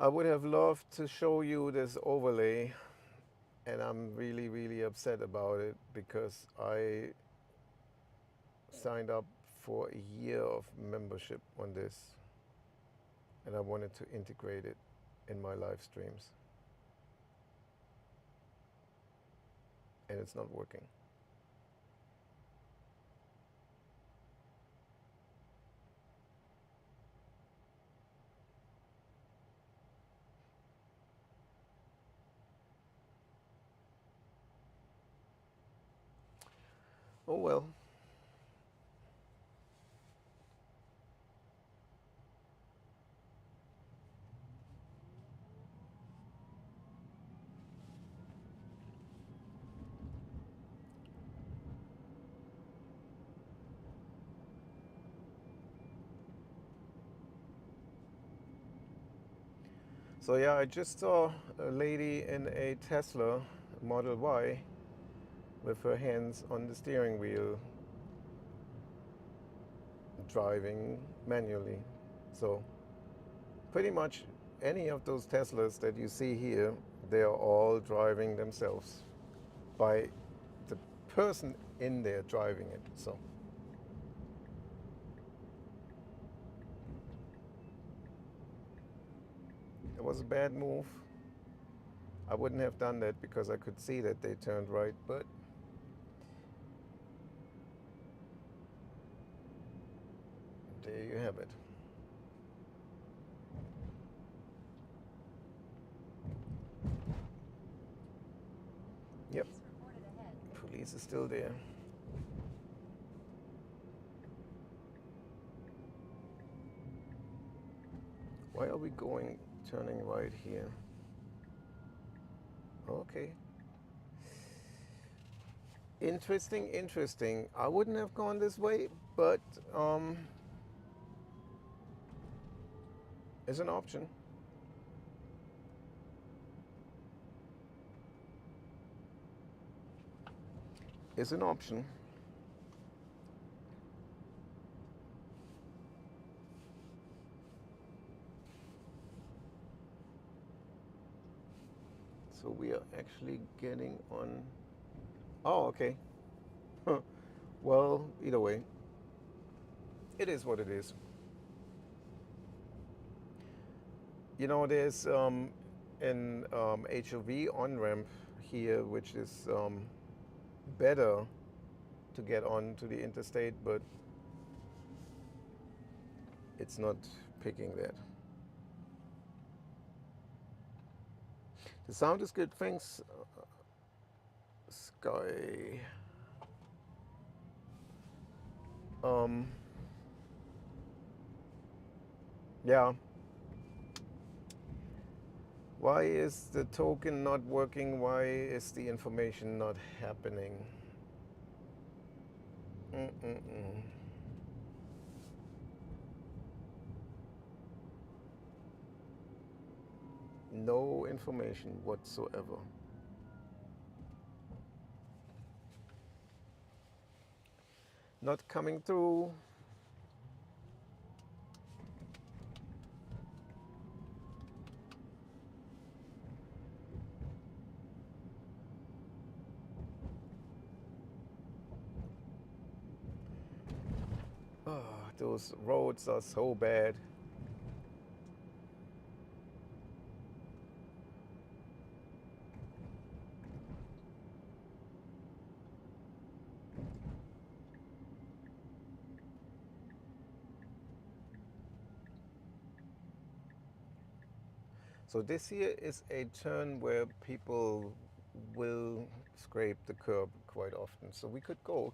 I would have loved to show you this overlay, and I'm really, really upset about it because I signed up for a year of membership on this, and I wanted to integrate it in my live streams, and it's not working. Oh well. So yeah, I just saw a lady in a Tesla Model Y with her hands on the steering wheel driving manually. So pretty much any of those Teslas that you see here, they are all driving themselves by the person in there driving it. So it was a bad move. I wouldn't have done that because I could see that they turned right, but there you have it. Yep. Police reported ahead. Police is still there. Why are we turning right here? Okay. Interesting, interesting. I wouldn't have gone this way, but it's an option. It's an option. So we are actually getting on. Oh, okay. Well, either way, it is what it is. You know, there's an HOV on ramp here, which is better to get on to the interstate, but it's not picking that. The sound is good. Thanks, Sky. Yeah. Why is the token not working? Why is the information not happening? Mm-mm-mm. No information whatsoever. Not coming through. Oh, those roads are so bad. So this here is a turn where people will scrape the curb quite often. So we could go.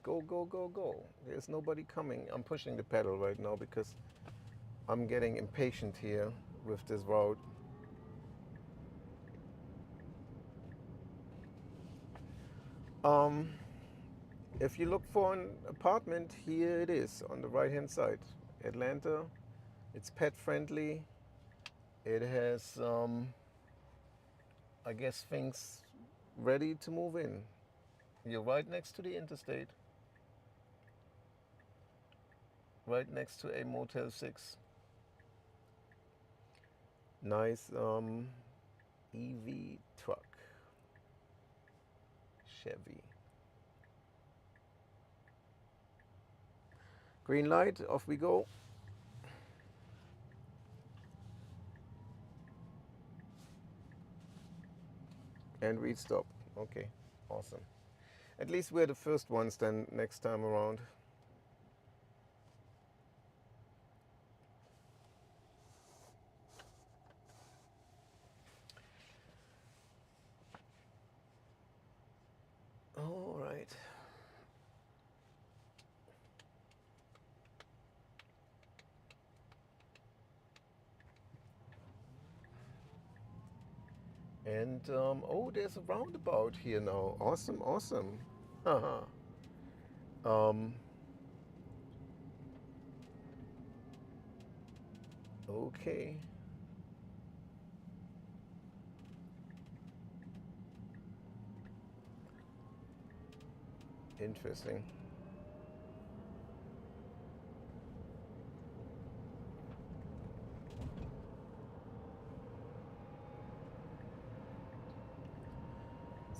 There's nobody coming. I'm pushing the pedal right now because I'm getting impatient here with this road. If you look for an apartment, here it is on the right hand side. Atlanta. It's pet friendly. It has, I guess, things ready to move in. You're right next to the interstate, right next to a Motel 6. Nice EV truck, Chevy. Green light, off we go. And we stop. Okay, awesome. At least we're the first ones then next time around. All right. And oh, there's a roundabout here now. Awesome, awesome. Haha. Okay. Interesting.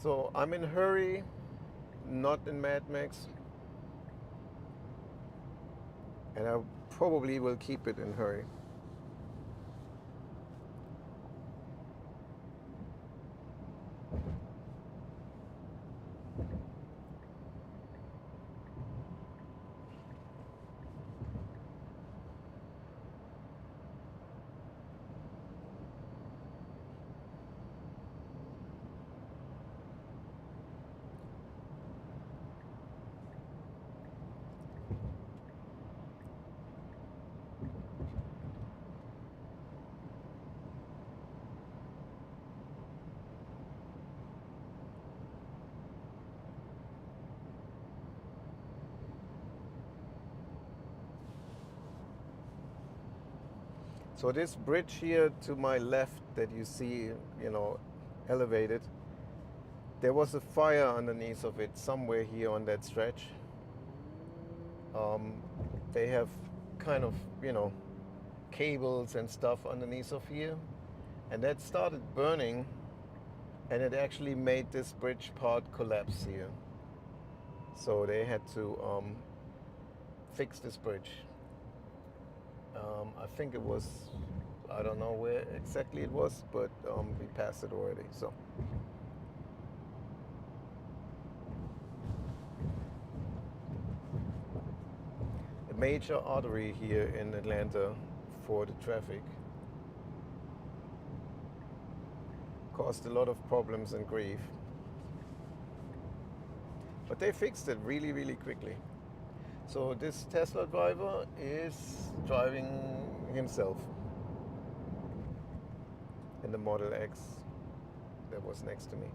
So I'm in a hurry, not in Mad Max. And I probably will keep it in hurry. So this bridge here to my left that you see, you know, elevated, there was a fire underneath of it somewhere here on that stretch. They have kind of, you know, cables and stuff underneath of here, and that started burning, and it actually made this bridge part collapse here. So they had to fix this bridge. I think it was, I don't know where exactly it was, but we passed it already. So a major artery here in Atlanta for the traffic. Caused a lot of problems and grief. But they fixed it really, really quickly. So this Tesla driver is driving himself in the Model X that was next to me.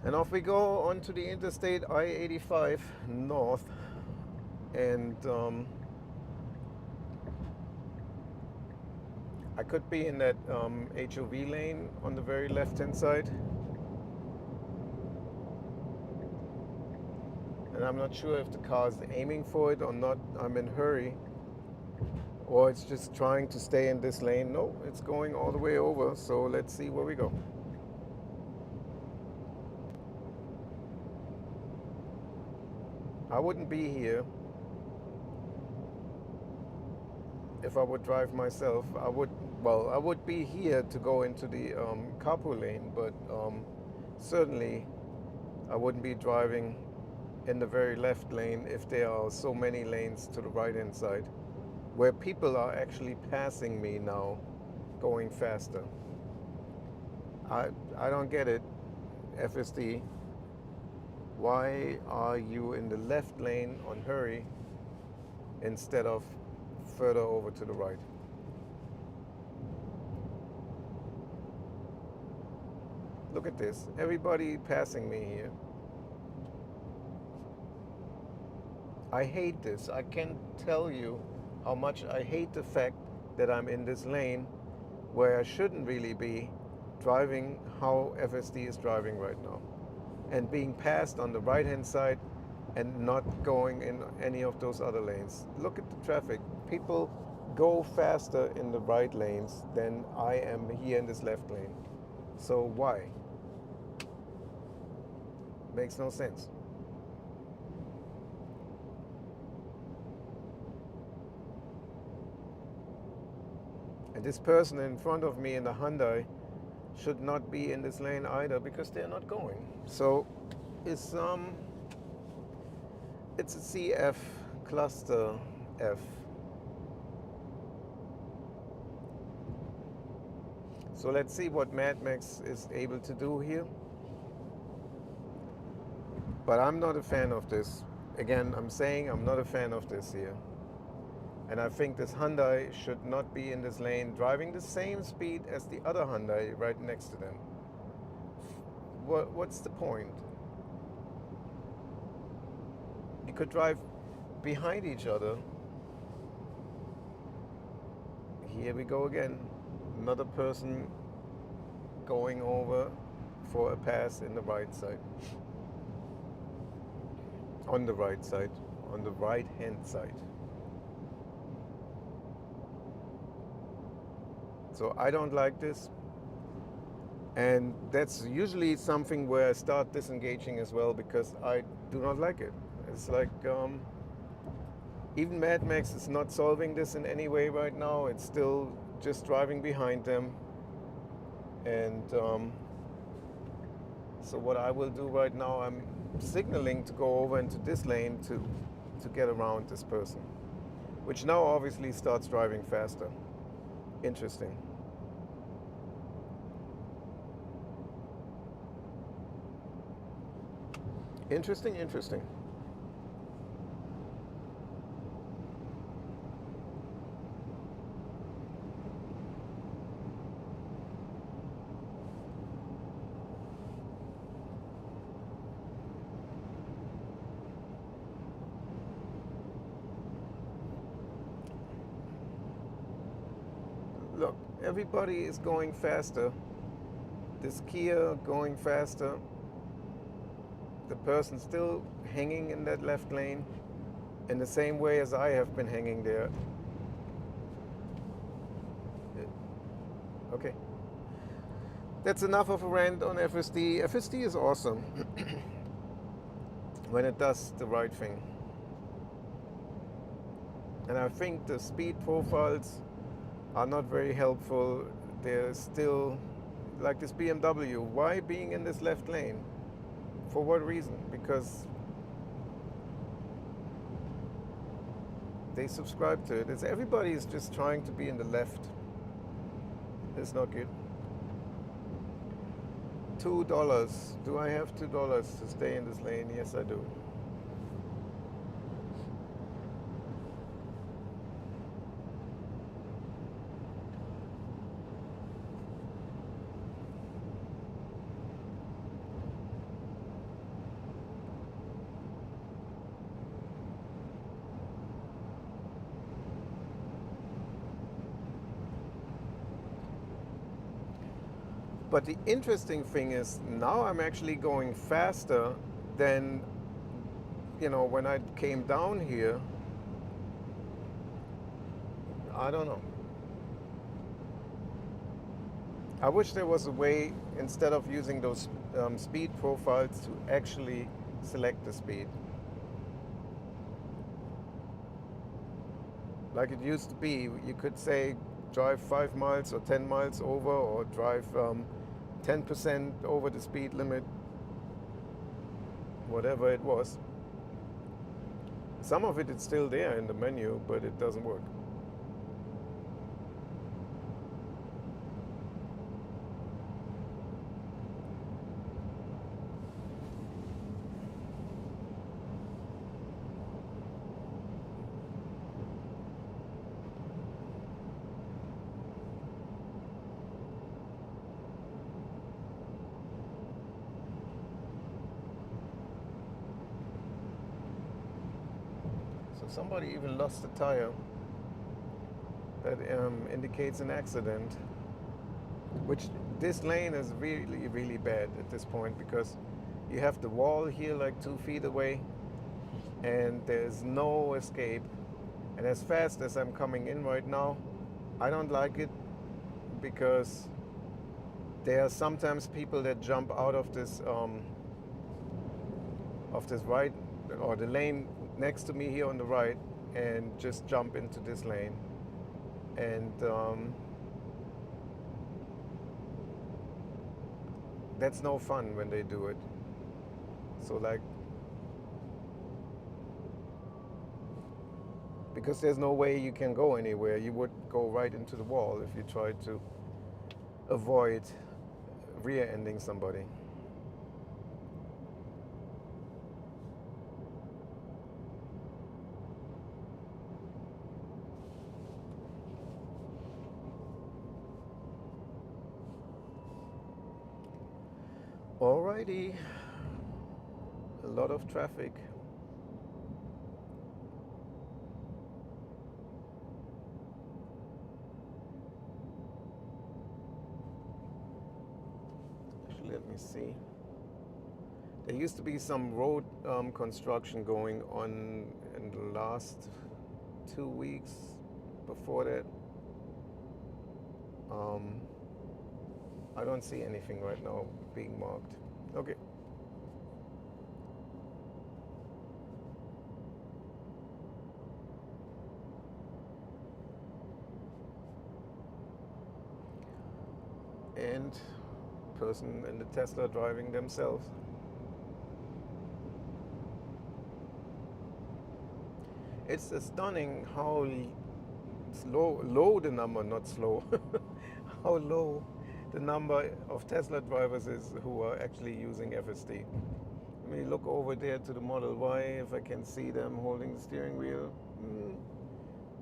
And off we go onto the interstate I-85 north, and I could be in that HOV lane on the very left-hand side, and I'm not sure if the car is aiming for it or not. I'm in a hurry, or it's just trying to stay in this lane. No, it's going all the way over, so let's see where we go. I wouldn't be here if I would drive myself. I would be here to go into the carpool lane, but certainly I wouldn't be driving in the very left lane if there are so many lanes to the right hand side where people are actually passing me now, going faster. I don't get it, FSD. Why are you in the left lane on hurry instead of further over to the right? Look at this, everybody passing me here. I hate this. I can't tell you how much I hate the fact that I'm in this lane where I shouldn't really be driving how FSD is driving right now, and being passed on the right hand side and not going in any of those other lanes. Look at the traffic. People go faster in the right lanes than I am here in this left lane. So why? Makes no sense. And this person in front of me in the Hyundai should not be in this lane either, because they're not going. So it's a CF cluster F. So let's see what Mad Max is able to do here. But I'm not a fan of this. Again, I'm saying I'm not a fan of this here. And I think this Hyundai should not be in this lane driving the same speed as the other Hyundai right next to them. What's the point? You could drive behind each other. Here we go again. Another person going over for a pass in the right side. On the right side, on the right hand side. So I don't like this. And that's usually something where I start disengaging as well, because I do not like it. It's like, even Mad Max is not solving this in any way right now. It's still just driving behind them. And so what I will do right now, I'm signaling to go over into this lane to get around this person, which now obviously starts driving faster. Interesting. Interesting. Everybody is going faster. This Kia going faster. The person still hanging in that left lane in the same way as I have been hanging there. Okay. That's enough of a rant on FSD. FSD is awesome when it does the right thing. And I think the speed profiles are not very helpful. They're still like this BMW. Why being in this left lane? For what reason? Because they subscribe to it. Everybody is just trying to be in the left. It's not good. $2. Do I have $2 to stay in this lane? Yes, I do. But the interesting thing is now I'm actually going faster than, when I came down here. I don't know. I wish there was a way, instead of using those speed profiles, to actually select the speed. Like it used to be, you could say drive 5 miles or 10 miles over, or drive 10% over the speed limit, whatever it was. Some of it is still there in the menu, but it doesn't work. So somebody even lost a tire. That indicates an accident. Which this lane is really, really bad at this point, because you have the wall here like 2 feet away, and there's no escape. And as fast as I'm coming in right now, I don't like it, because there are sometimes people that jump out of this right, or the lane next to me here on the right, and just jump into this lane. And that's no fun when they do it. So like, because there's no way you can go anywhere. You would go right into the wall if you tried to avoid rear-ending somebody. Alrighty, a lot of traffic. Actually, let me see. There used to be some road construction going on in the last 2 weeks. Before that, I don't see anything right now being marked. Okay. And person in the Tesla driving themselves. It's stunning how low the number, not slow, how low the number of Tesla drivers is who are actually using FSD. Let me look over there to the Model Y if I can see them holding the steering wheel.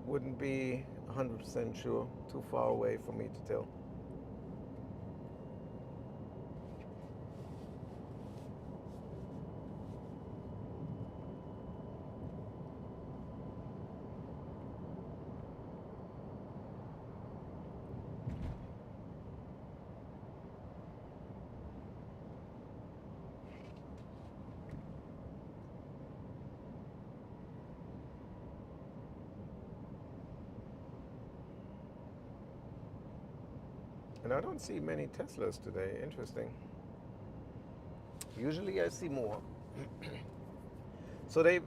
Wouldn't be 100% sure, too far away for me to tell. And I don't see many Teslas today. Interesting. Usually I see more. So they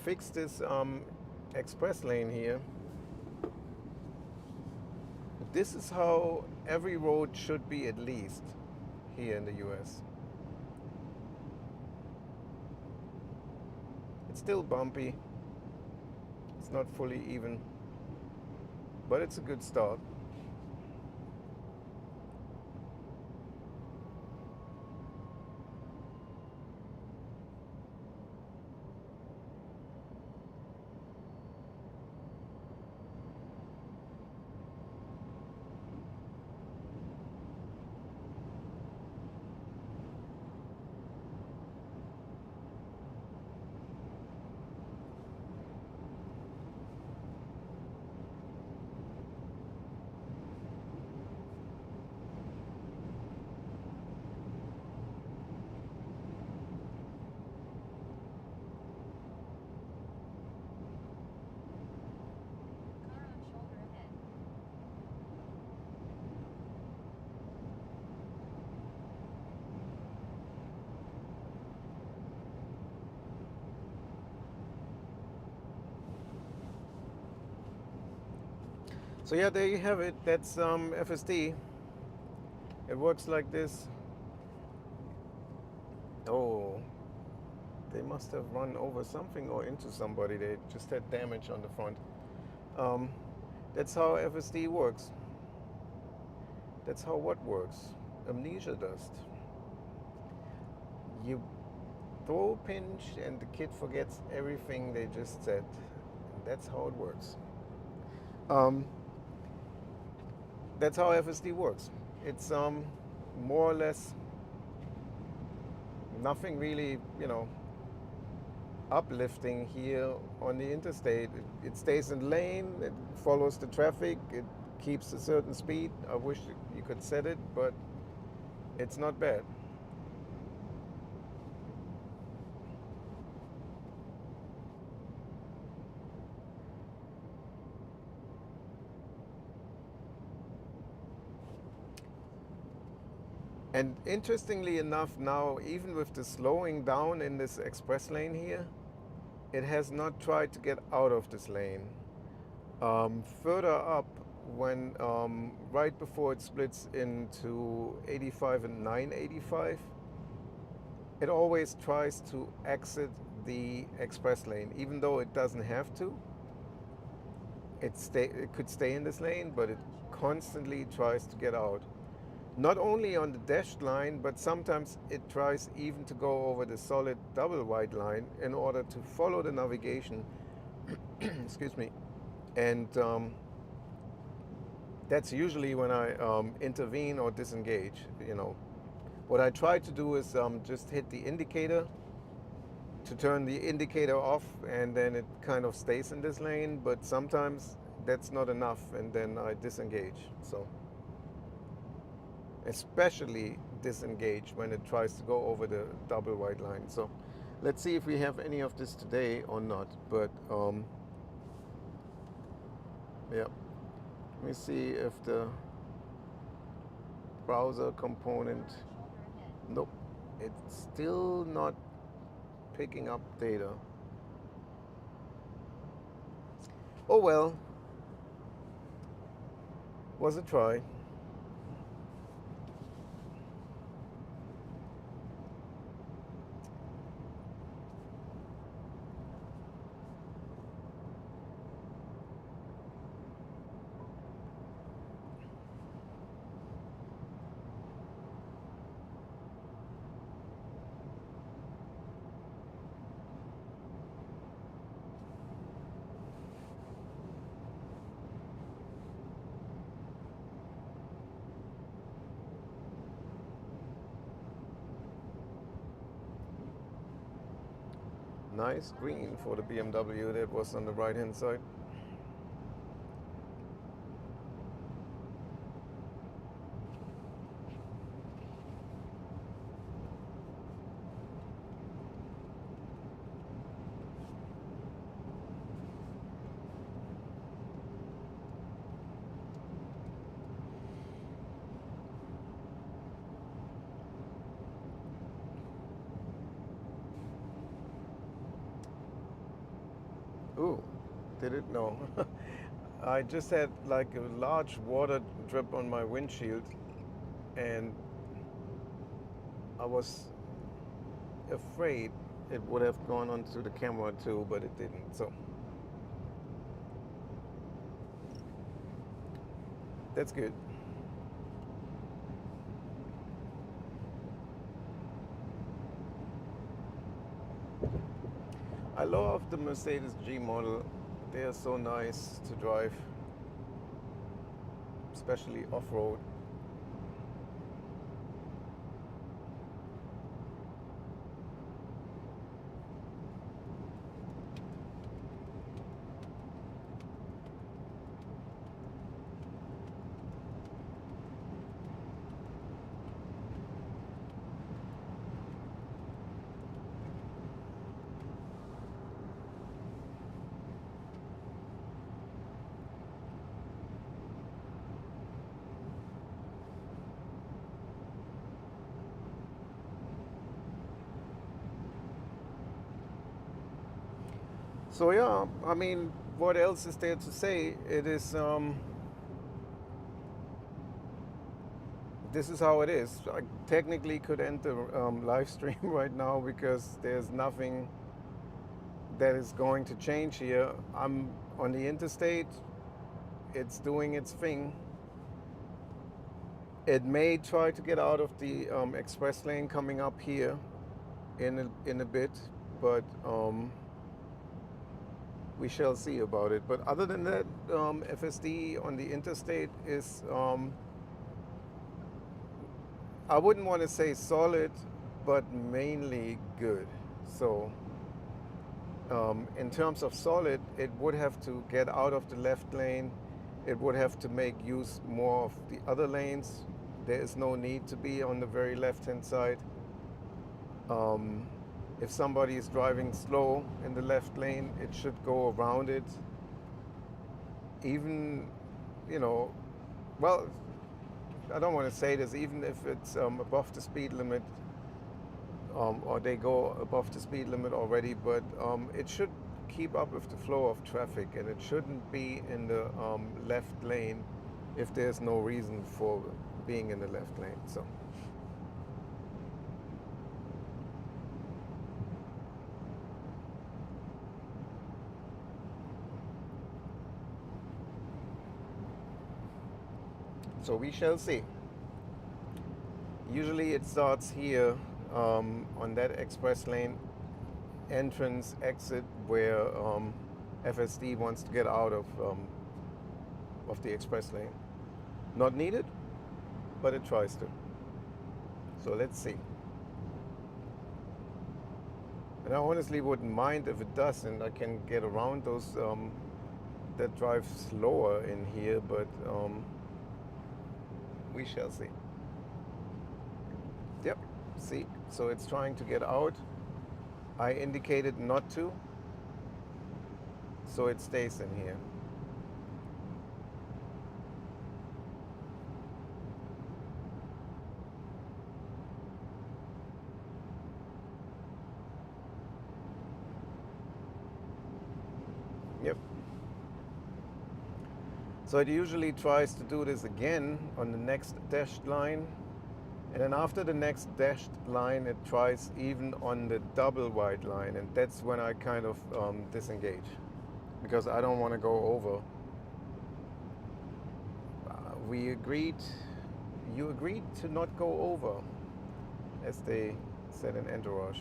fixed this express lane here. This is how every road should be, at least here in the US. It's still bumpy. It's not fully even, but it's a good start. Car on shoulder ahead. So yeah, there you have it. That's FSD. It works like this. Oh, they must have run over something or into somebody. They just had damage on the front. Um, that's how FSD works. That's how what works. Amnesia dust. You throw a pinch and the kid forgets everything they just said. That's how it works. Um, that's how FSD works. It's more or less nothing really, uplifting here on the interstate. It stays in lane, it follows the traffic, it keeps a certain speed. I wish you could set it, but it's not bad. And interestingly enough, now, even with the slowing down in this express lane here, it has not tried to get out of this lane. Further up, when right before it splits into 85 and 985, it always tries to exit the express lane, even though it doesn't have to. It could stay in this lane, but it constantly tries to get out. Not only on the dashed line, but sometimes it tries even to go over the solid double wide line in order to follow the navigation. Excuse me. And that's usually when I intervene or disengage. What I try to do is just hit the indicator to turn the indicator off, and then it kind of stays in this lane. But sometimes that's not enough, and then I disengage. So especially disengage when it tries to go over the double wide line. So let's see if we have any of this today or not. But yeah, let me see if the browser component, nope, it's still not picking up data. Oh well, was a try. Nice green for the BMW that was on the right hand side. Ooh, did it? No. I just had like a large water drip on my windshield, and I was afraid it would have gone onto the camera too, but it didn't. So that's good. I love the Mercedes G model. They are so nice to drive, especially off-road. So yeah, I mean, what else is there to say? It is this is how it is. I technically could end the live stream right now because there's nothing that is going to change here. I'm on the interstate. It's doing its thing. It may try to get out of the express lane coming up here in a bit, but we shall see about it. But other than that, FSD on the interstate is, I wouldn't want to say solid, but mainly good. So in terms of solid, it would have to get out of the left lane. It would have to make use more of the other lanes. There is no need to be on the very left-hand side. If somebody is driving slow in the left lane, it should go around it. Even, you know, well, I don't want to say this, even if it's above the speed limit, or they go above the speed limit already, but it should keep up with the flow of traffic, and it shouldn't be in the left lane if there's no reason for being in the left lane. So we shall see. Usually it starts here on that express lane entrance exit where FSD wants to get out of the express lane. Not needed, but it tries to. So let's see. And I honestly wouldn't mind if it does, and I can get around those that drive slower in here, but we shall see. Yep, see, so it's trying to get out. I indicated not to, so it stays in here. Yep. So it usually tries to do this again on the next dashed line. And then after the next dashed line, it tries even on the double wide line. And that's when I kind of disengage, because I don't want to go over. You agreed to not go over, as they said in Entourage.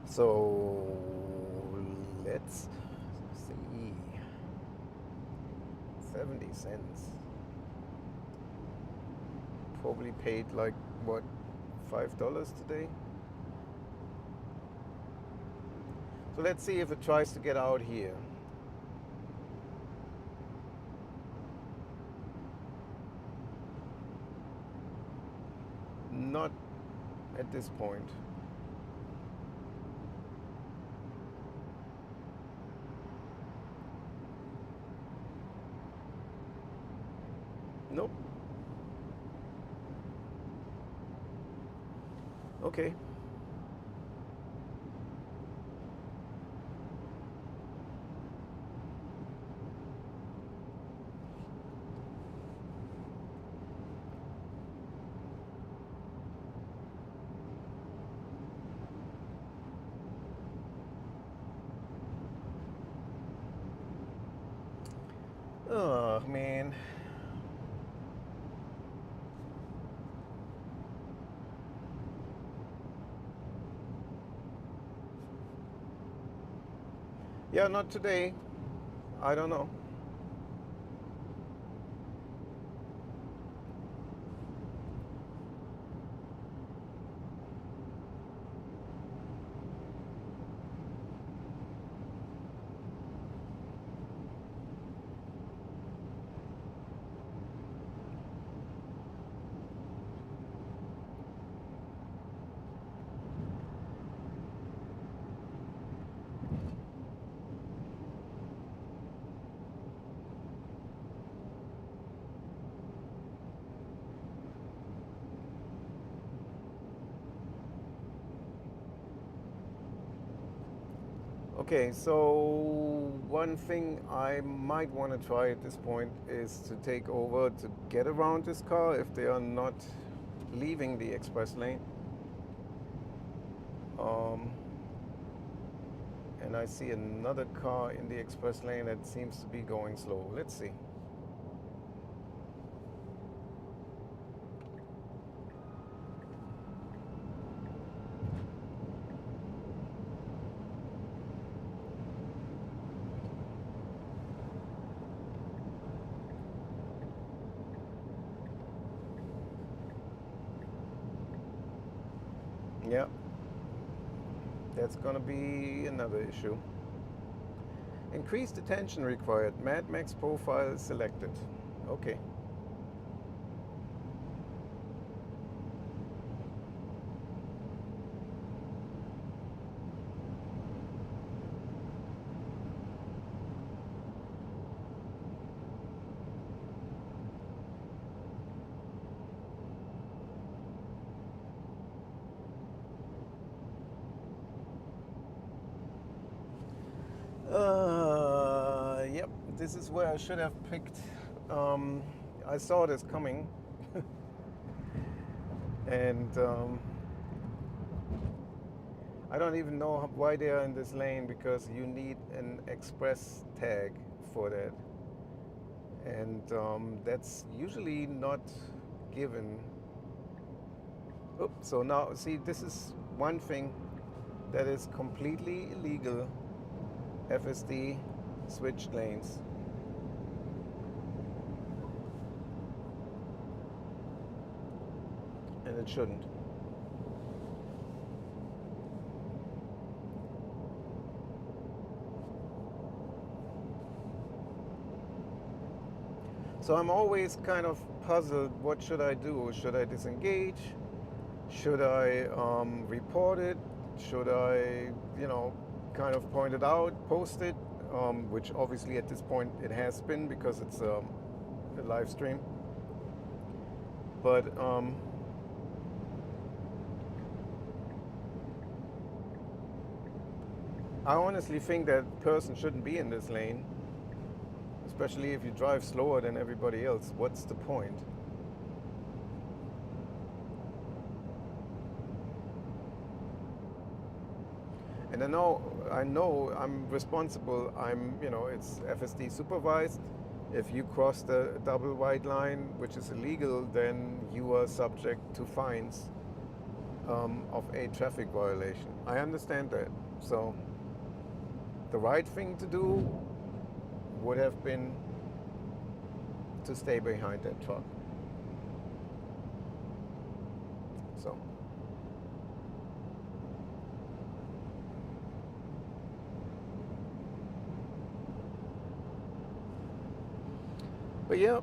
So let's see. 70 cents. Probably paid like, what, $5 today? So let's see if it tries to get out here. Not at this point. Nope. Okay. Oh, man. Yeah, not today. I don't know. Okay, so one thing I might want to try at this point is to take over to get around this car if they are not leaving the express lane. Um, and I see another car in the express lane that seems to be going slow. Let's see. Yeah, that's gonna be another issue. Increased attention required. Mad Max profile selected. Okay. Yep, this is where I should have picked. Um, I saw this coming, and I don't even know why they are in this lane because you need an express tag for that, and that's usually not given. Oops, so now, see, this is one thing that is completely illegal. FSD switched lanes. And it shouldn't. So I'm always kind of puzzled. What should I do? Should I disengage? Should I report it? Should I, kind of point it out, post it? Which obviously at this point it has been because it's a live stream. But I honestly think that person shouldn't be in this lane, especially if you drive slower than everybody else. What's the point? And I know I'm responsible. It's FSD supervised. If you cross the double white line, which is illegal, then you are subject to fines of a traffic violation. I understand that. So the right thing to do would have been to stay behind that truck. So. But yeah.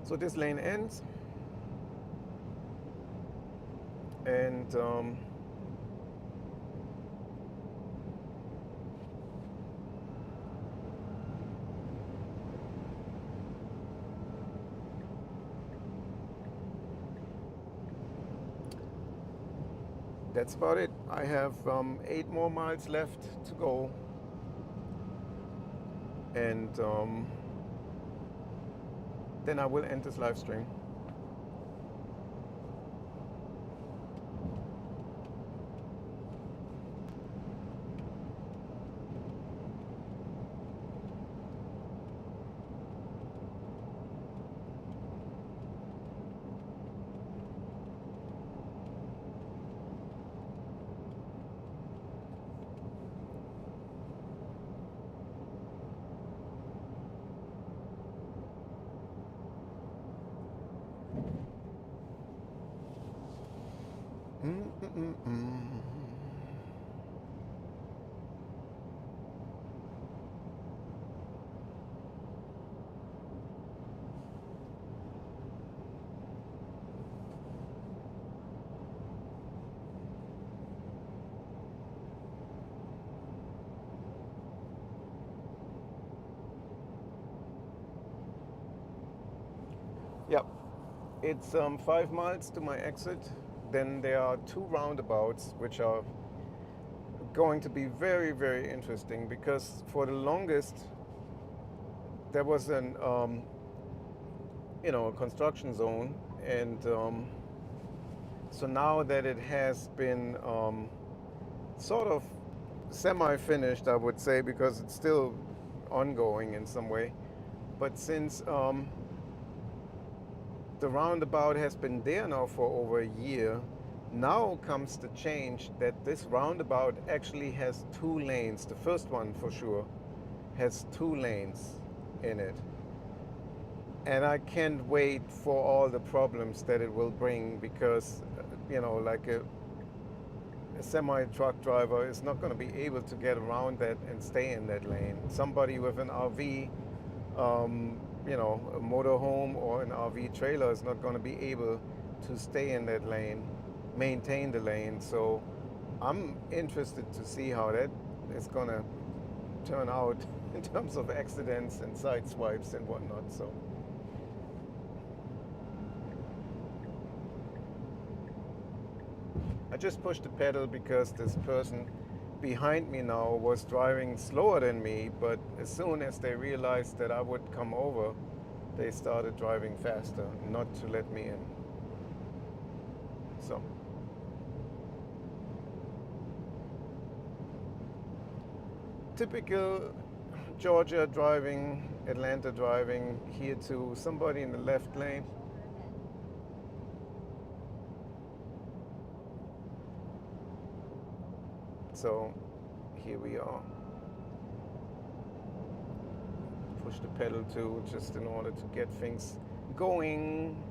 So this lane ends, and that's about it. I have 8 more miles left to go, and then I will end this live stream. Mm-mm-mm. Yep, it's 5 miles to my exit. Then there are 2 roundabouts, which are going to be very, very interesting, because for the longest there was an a construction zone, and so now that it has been sort of semi-finished, I would say, because it's still ongoing in some way. But since the roundabout has been there now for over a year, now comes the change that this roundabout actually has 2 lanes. The first one, for sure, has 2 lanes in it. And I can't wait for all the problems that it will bring, because, like a semi-truck driver is not going to be able to get around that and stay in that lane. Somebody with an RV, a motorhome or an RV trailer is not going to be able to stay in that lane, maintain the lane. So I'm interested to see how that is going to turn out in terms of accidents and side swipes and whatnot. So I just pushed the pedal because this person behind me now was driving slower than me, but as soon as they realized that I would come over, they started driving faster, not to let me in. So typical Georgia driving, Atlanta driving, here to somebody in the left lane. So here we are. Push the pedal too, just in order to get things going.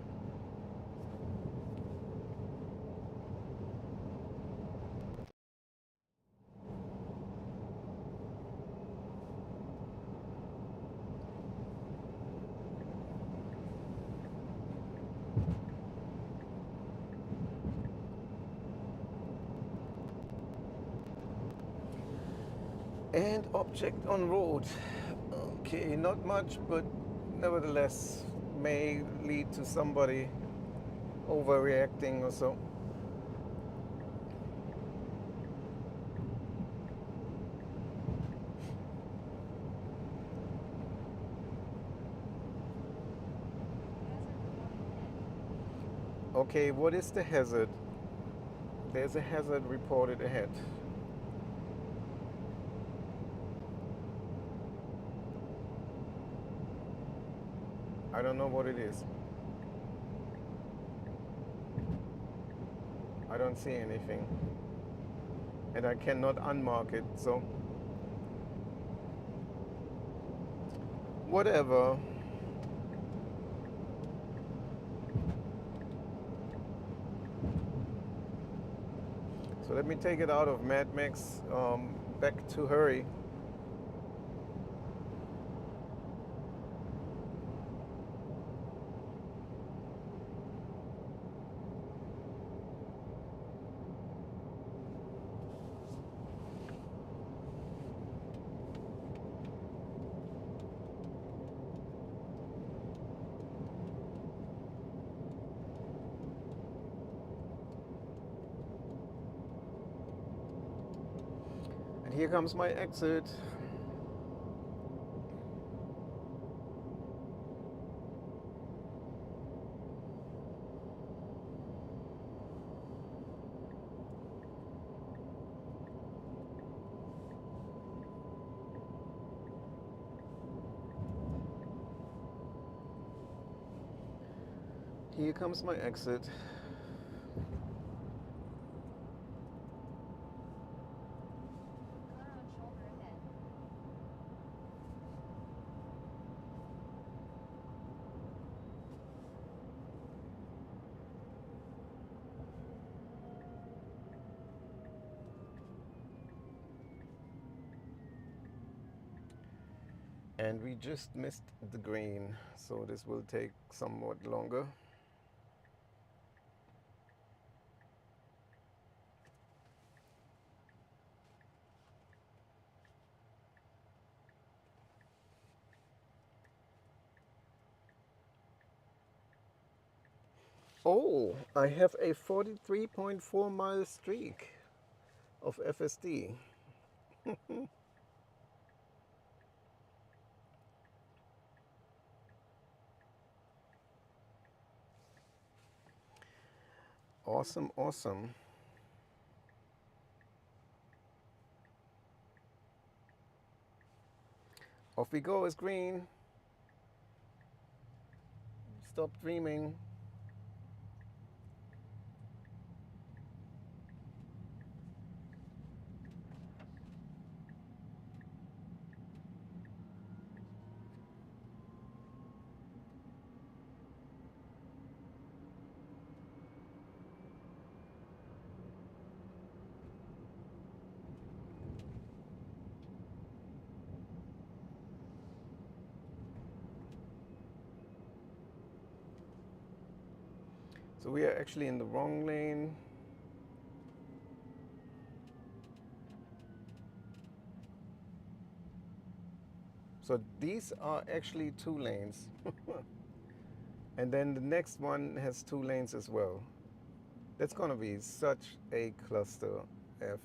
And object on road. Okay, not much, but nevertheless may lead to somebody overreacting or so. Okay, what is the hazard? There's a hazard reported ahead. I don't know what it is. I don't see anything. And I cannot unmark it, so whatever. So let me take it out of Mad Max, back to Hurry. Here comes my exit. Here comes my exit. Car on shoulder ahead. And we just missed the green, so this will take somewhat longer. Oh, I have a 43.4 mile streak of FSD. Awesome, awesome. Off we go, it's green. Stop dreaming. So we are actually in the wrong lane. So these are actually 2 lanes. And then the next one has 2 lanes as well. That's gonna be such a cluster F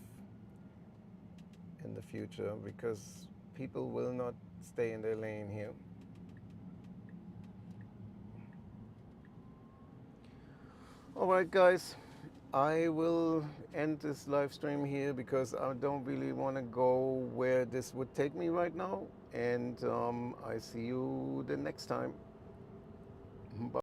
in the future because people will not stay in their lane here. All right, guys, I will end this live stream here because I don't really want to go where this would take me right now. And I see you the next time. Bye.